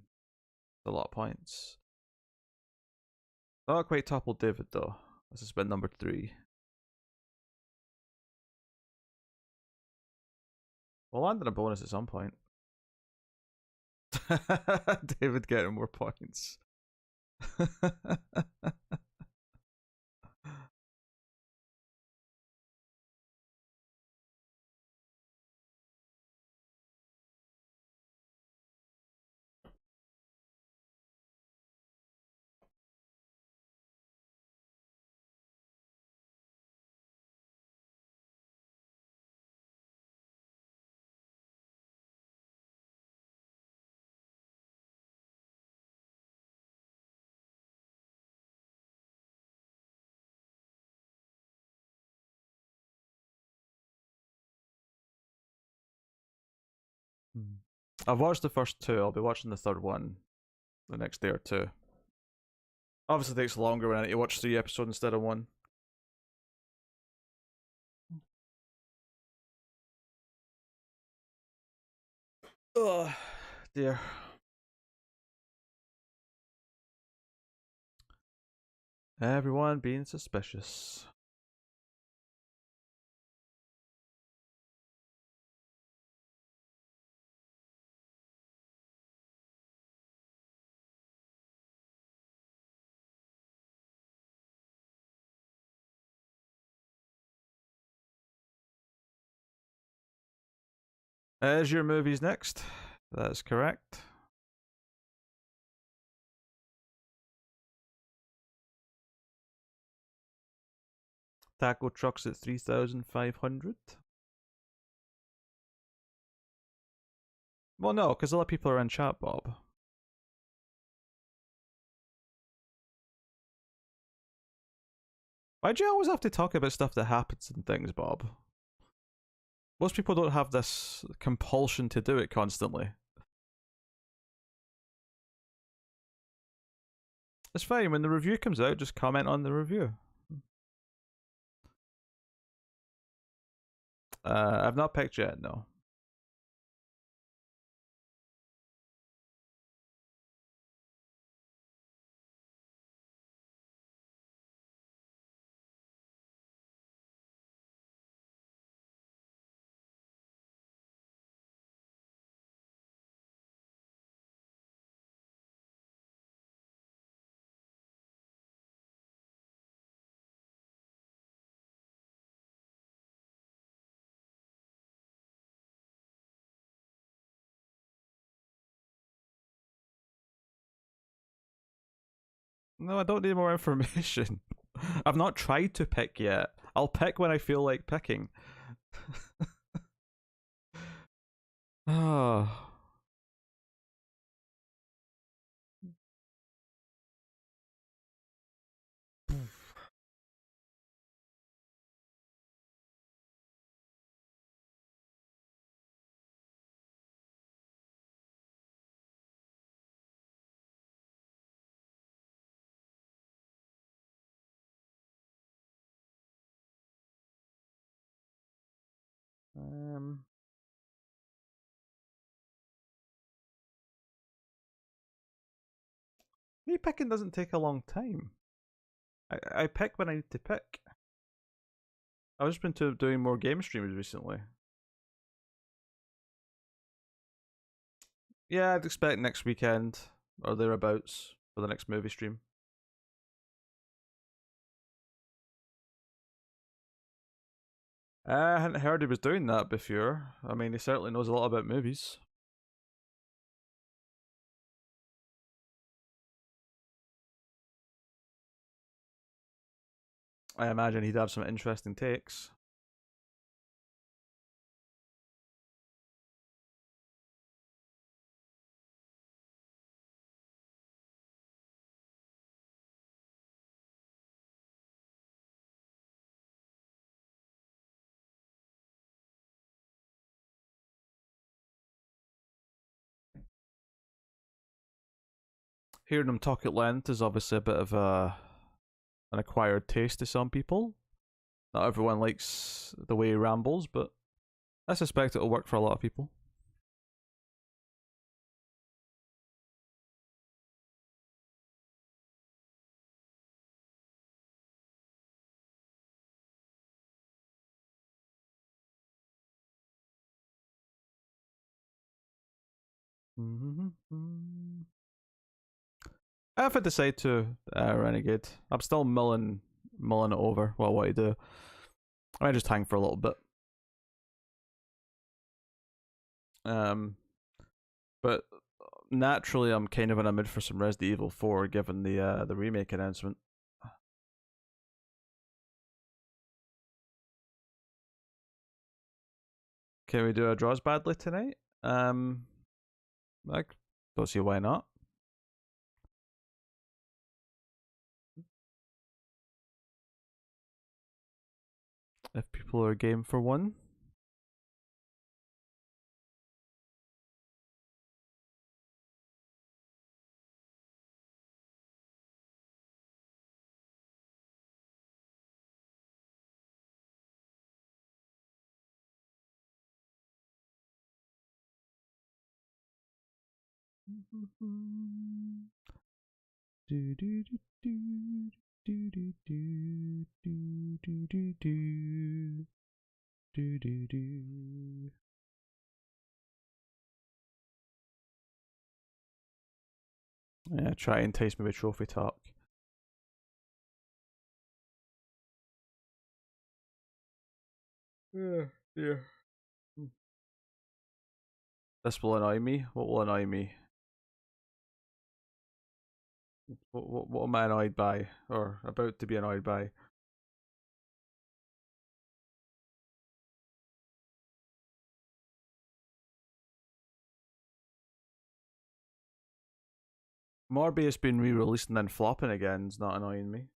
a lot of points. Not quite toppled David though. This is spin number 3. We'll land on a bonus at some point. David getting more points. I've watched the first 2. I'll be watching the third one the next day or 2. Obviously, it takes longer when I need to watch 3 episodes instead of 1. Oh, dear. Everyone being suspicious. As your movies next. That is correct. Taco trucks at 3,500. Well, no, because a lot of people are in chat, Bob. Why do you always have to talk about stuff that happens and things, Bob? Most people don't have this compulsion to do it constantly. It's fine. When the review comes out, just comment on the review. I've not picked yet, no. No, I don't need more information. I've not tried to pick yet. I'll pick when I feel like picking. Oh. Me picking doesn't take a long time. I pick when I need to pick. I've just been doing more game streams recently. Yeah, I'd expect next weekend or thereabouts for the next movie stream. I hadn't heard he was doing that before. I mean, he certainly knows a lot about movies. I imagine he'd have some interesting takes. Hearing him talk at length is obviously a bit of an acquired taste to some people. Not everyone likes the way he rambles, but I suspect it'll work for a lot of people. If I decide to Renegade, I'm still mulling it over what I do. I might just hang for a little bit. But naturally, I'm kind of in a mood for some Resident Evil 4, given the remake announcement. Can we do a draws badly tonight? I don't see why not. If people are game for one. Do do do do do do do do do do do do do do. Yeah, try and entice me with trophy talk. Yeah. This will annoy me. What will annoy me? What am I annoyed by, or about to be annoyed by? Morbius being re-released and then flopping again is not annoying me.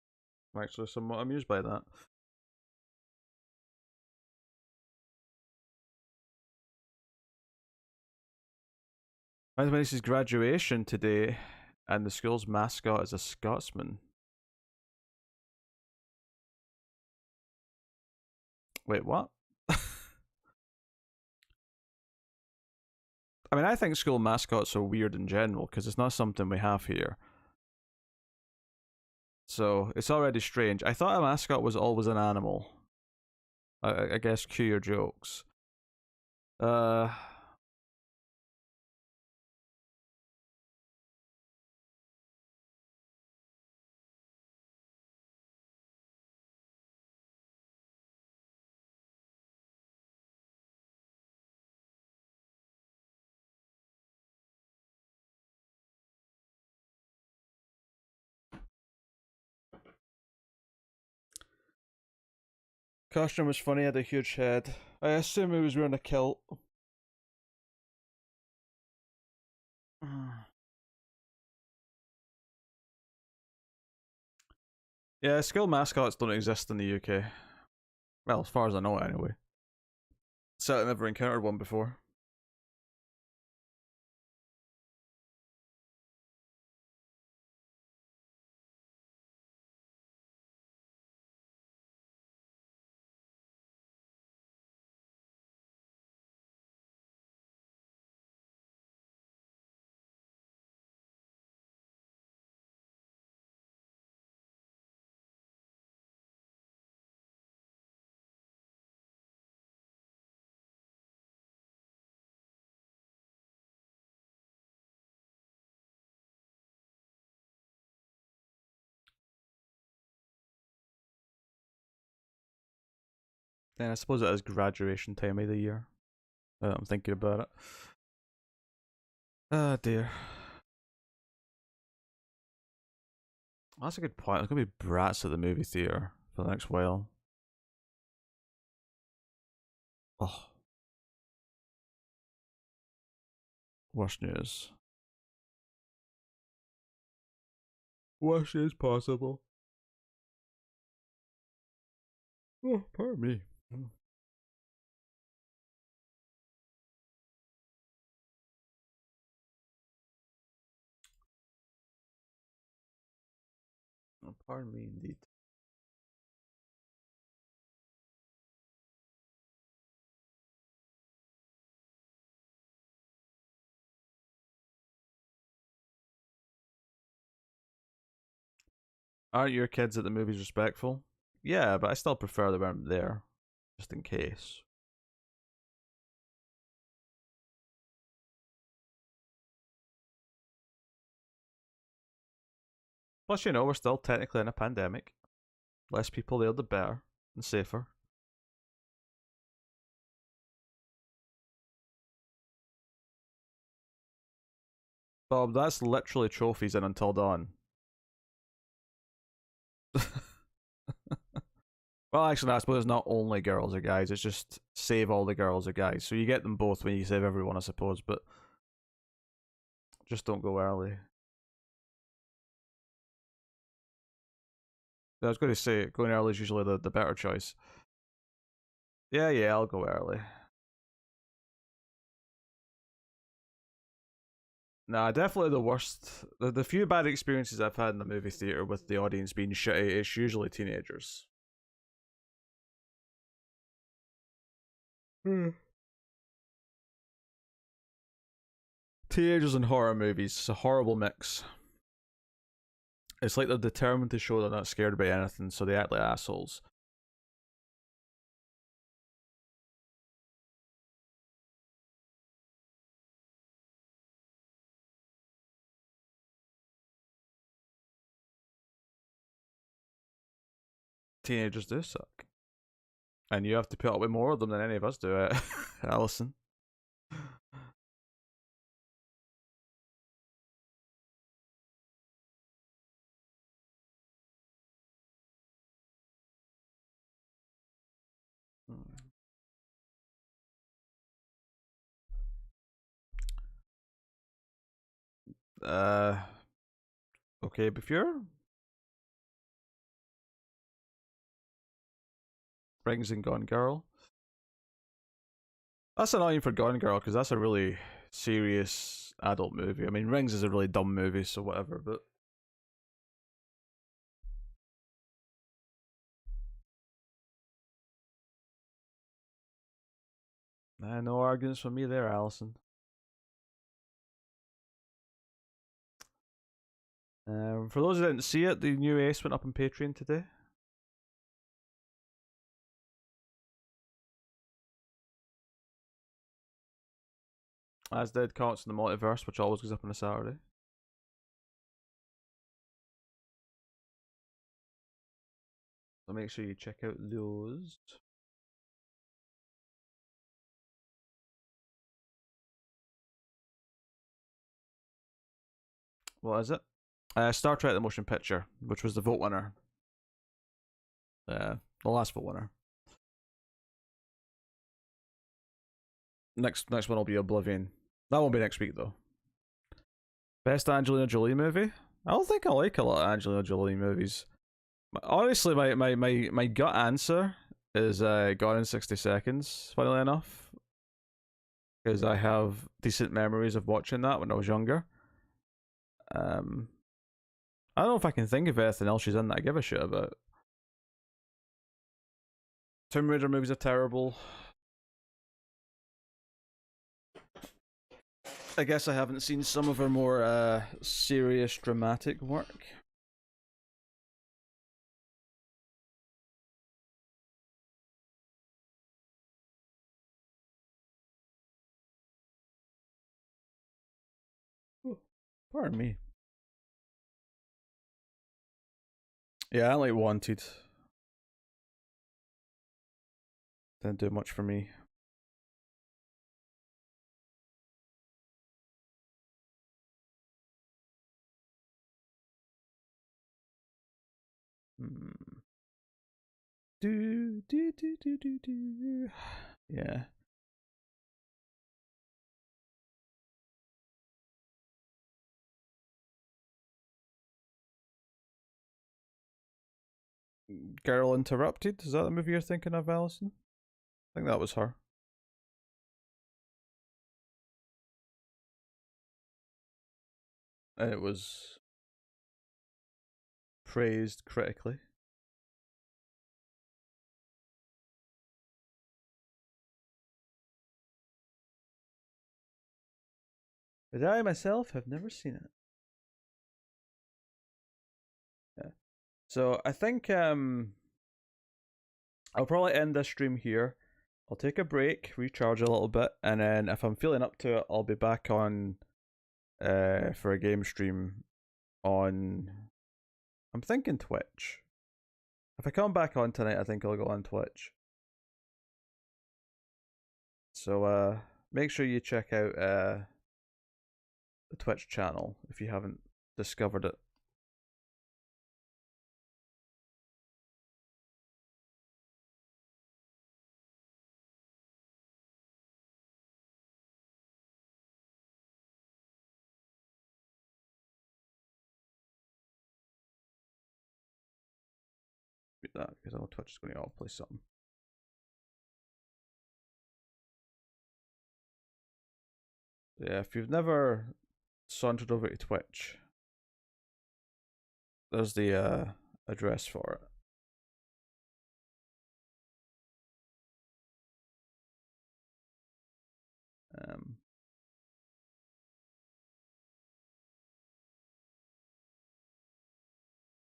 I'm actually somewhat amused by that. This is graduation today, and the school's mascot is a Scotsman. Wait, what? I mean, I think school mascots are weird in general because it's not something we have here. So it's already strange. I thought a mascot was always an animal. I guess cue your jokes. Uh, Costume was funny, had a huge head. I assume he was wearing a kilt. Yeah, school mascots don't exist in the UK. Well, as far as I know, anyway. Certainly never encountered one before. And I suppose it is graduation time of the year. I'm thinking about it. Oh dear. That's a good point. There's gonna be brats at the movie theater for the next while. Oh, worst news. Worst news possible. Oh, pardon me. Oh, pardon me indeed. Aren't your kids at the movies respectful? Yeah, but I still prefer they weren't there, just in case. Plus, we're still technically in a pandemic. Less people there, the better and safer. Bob, that's literally trophies in Until Dawn. Well, actually, no, I suppose it's not only girls or guys. It's just save all the girls or guys. So you get them both when you save everyone, I suppose. But just don't go early. I was going to say going early is usually the better choice. Yeah, yeah, I'll go early. Nah, definitely the worst. The few bad experiences I've had in the movie theater with the audience being shitty, it's usually teenagers. Hmm. Teenagers and horror movies, it's a horrible mix. It's like they're determined to show they're not scared about anything, so they act like assholes. Teenagers do suck. And you have to put up with more of them than any of us do, Allison. Uh, okay, before Rings and Gone Girl. That's annoying for Gone Girl because that's a really serious adult movie. I mean, Rings is a really dumb movie, so whatever. But no arguments from me there, Allison. For those who didn't see it, the new Ace went up on Patreon today. As did Counts in the Multiverse, which always goes up on a Saturday. So make sure you check out those. What is it? Star Trek: The Motion Picture, which was the vote winner. The last vote winner. Next one will be Oblivion. That won't be next week though. Best Angelina Jolie movie? I don't think I like a lot of Angelina Jolie movies. Honestly, my gut answer is Gone in 60 Seconds, funnily enough. Because I have decent memories of watching that when I was younger. Um, I don't know if I can think of anything else she's in that I give a shit about. Tomb Raider movies are terrible. I guess I haven't seen some of her more serious, dramatic work. Ooh, pardon me. Yeah, I like Wanted. Didn't do much for me. Hmm. Do. Yeah. Girl Interrupted. Is that the movie you're thinking of, Alison? I think that was her. And it was praised critically. But I myself have never seen it. Yeah. So I think I'll probably end this stream here. I'll take a break, recharge a little bit, and then if I'm feeling up to it, I'll be back on for a game stream on, I'm thinking Twitch. If I come back on tonight, I think I'll go on Twitch. So make sure you check out the Twitch channel if you haven't discovered it. Beat that because I know Twitch is going to play something. Yeah, if you've never sauntered over to Twitch, there's the address for it.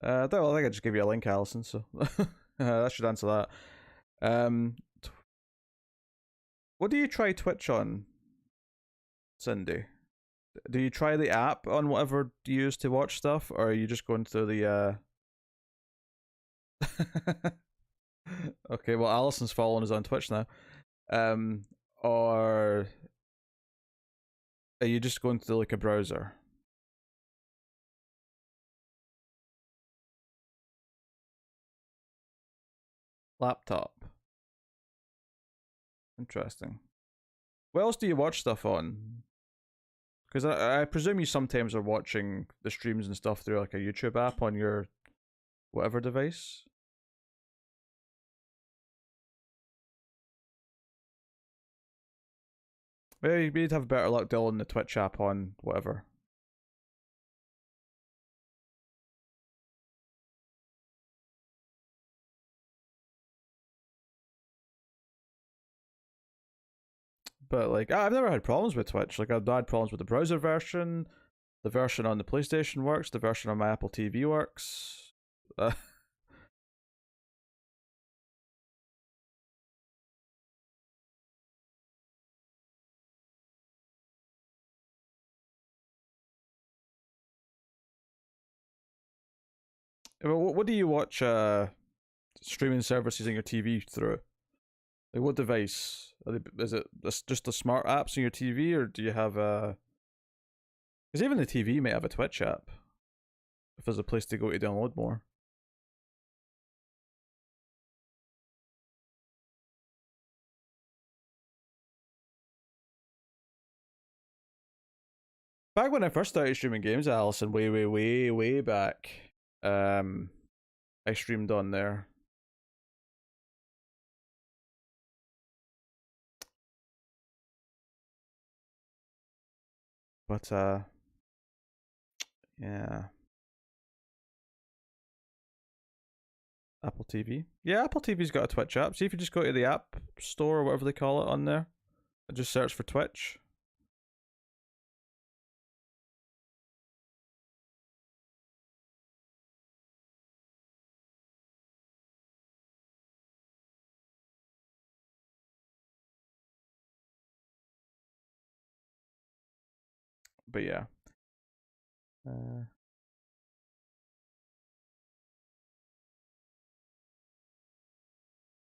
I think I just gave you a link, Alison. So that should answer that. What do you try Twitch on, Cindy? Do you try the app on whatever you use to watch stuff, or are you just going through the? Okay, well, Alison's following us on Twitch now. Or are you just going through like a browser? Laptop. Interesting. What else do you watch stuff on? Because I presume you sometimes are watching the streams and stuff through like a YouTube app on your whatever device. Maybe you'd have better luck downloading the Twitch app on whatever. But like, I've never had problems with Twitch. Like, I've had problems with the browser version. The version on the PlayStation works. The version on my Apple TV works. What do you watch streaming services on your TV through? Like, what device? Is it just the smart apps on your TV, or do you have a? Because even the TV may have a Twitch app. If there's a place to go to download more. Back when I first started streaming games, Alison, way back, I streamed on there. But yeah. Apple TV. Yeah, Apple TV's got a Twitch app. See if you just go to the app store or whatever they call it on there and just search for Twitch. But yeah.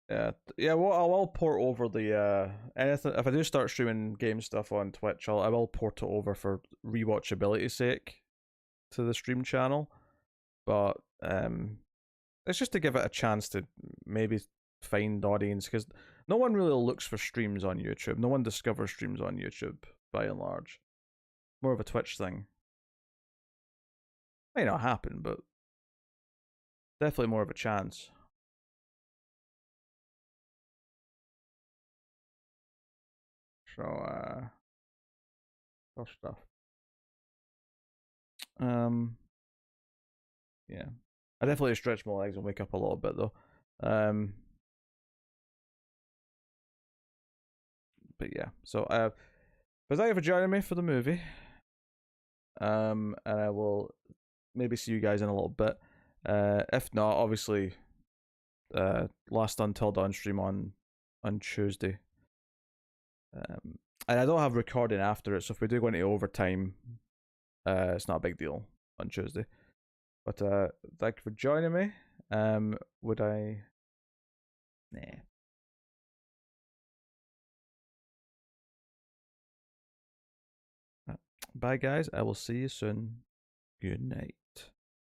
Yeah. Well, I will port over the anything if I do start streaming game stuff on Twitch. I will port it over for rewatchability's sake to the stream channel. But it's just to give it a chance to maybe find audience because no one really looks for streams on YouTube. No one discovers streams on YouTube by and large. More of a Twitch thing. May not happen, but definitely more of a chance. So, first stuff. Yeah. I definitely stretch my legs and wake up a little bit though. But yeah. So, but thank you for joining me for the movie. And I will maybe see you guys in a little bit. If not, obviously, last Until Dawn stream on Tuesday. And I don't have recording after it, so if we do go into overtime, it's not a big deal on Tuesday. But thank you for joining me. Would I? Nah. Bye, guys. I will see you soon. Good night.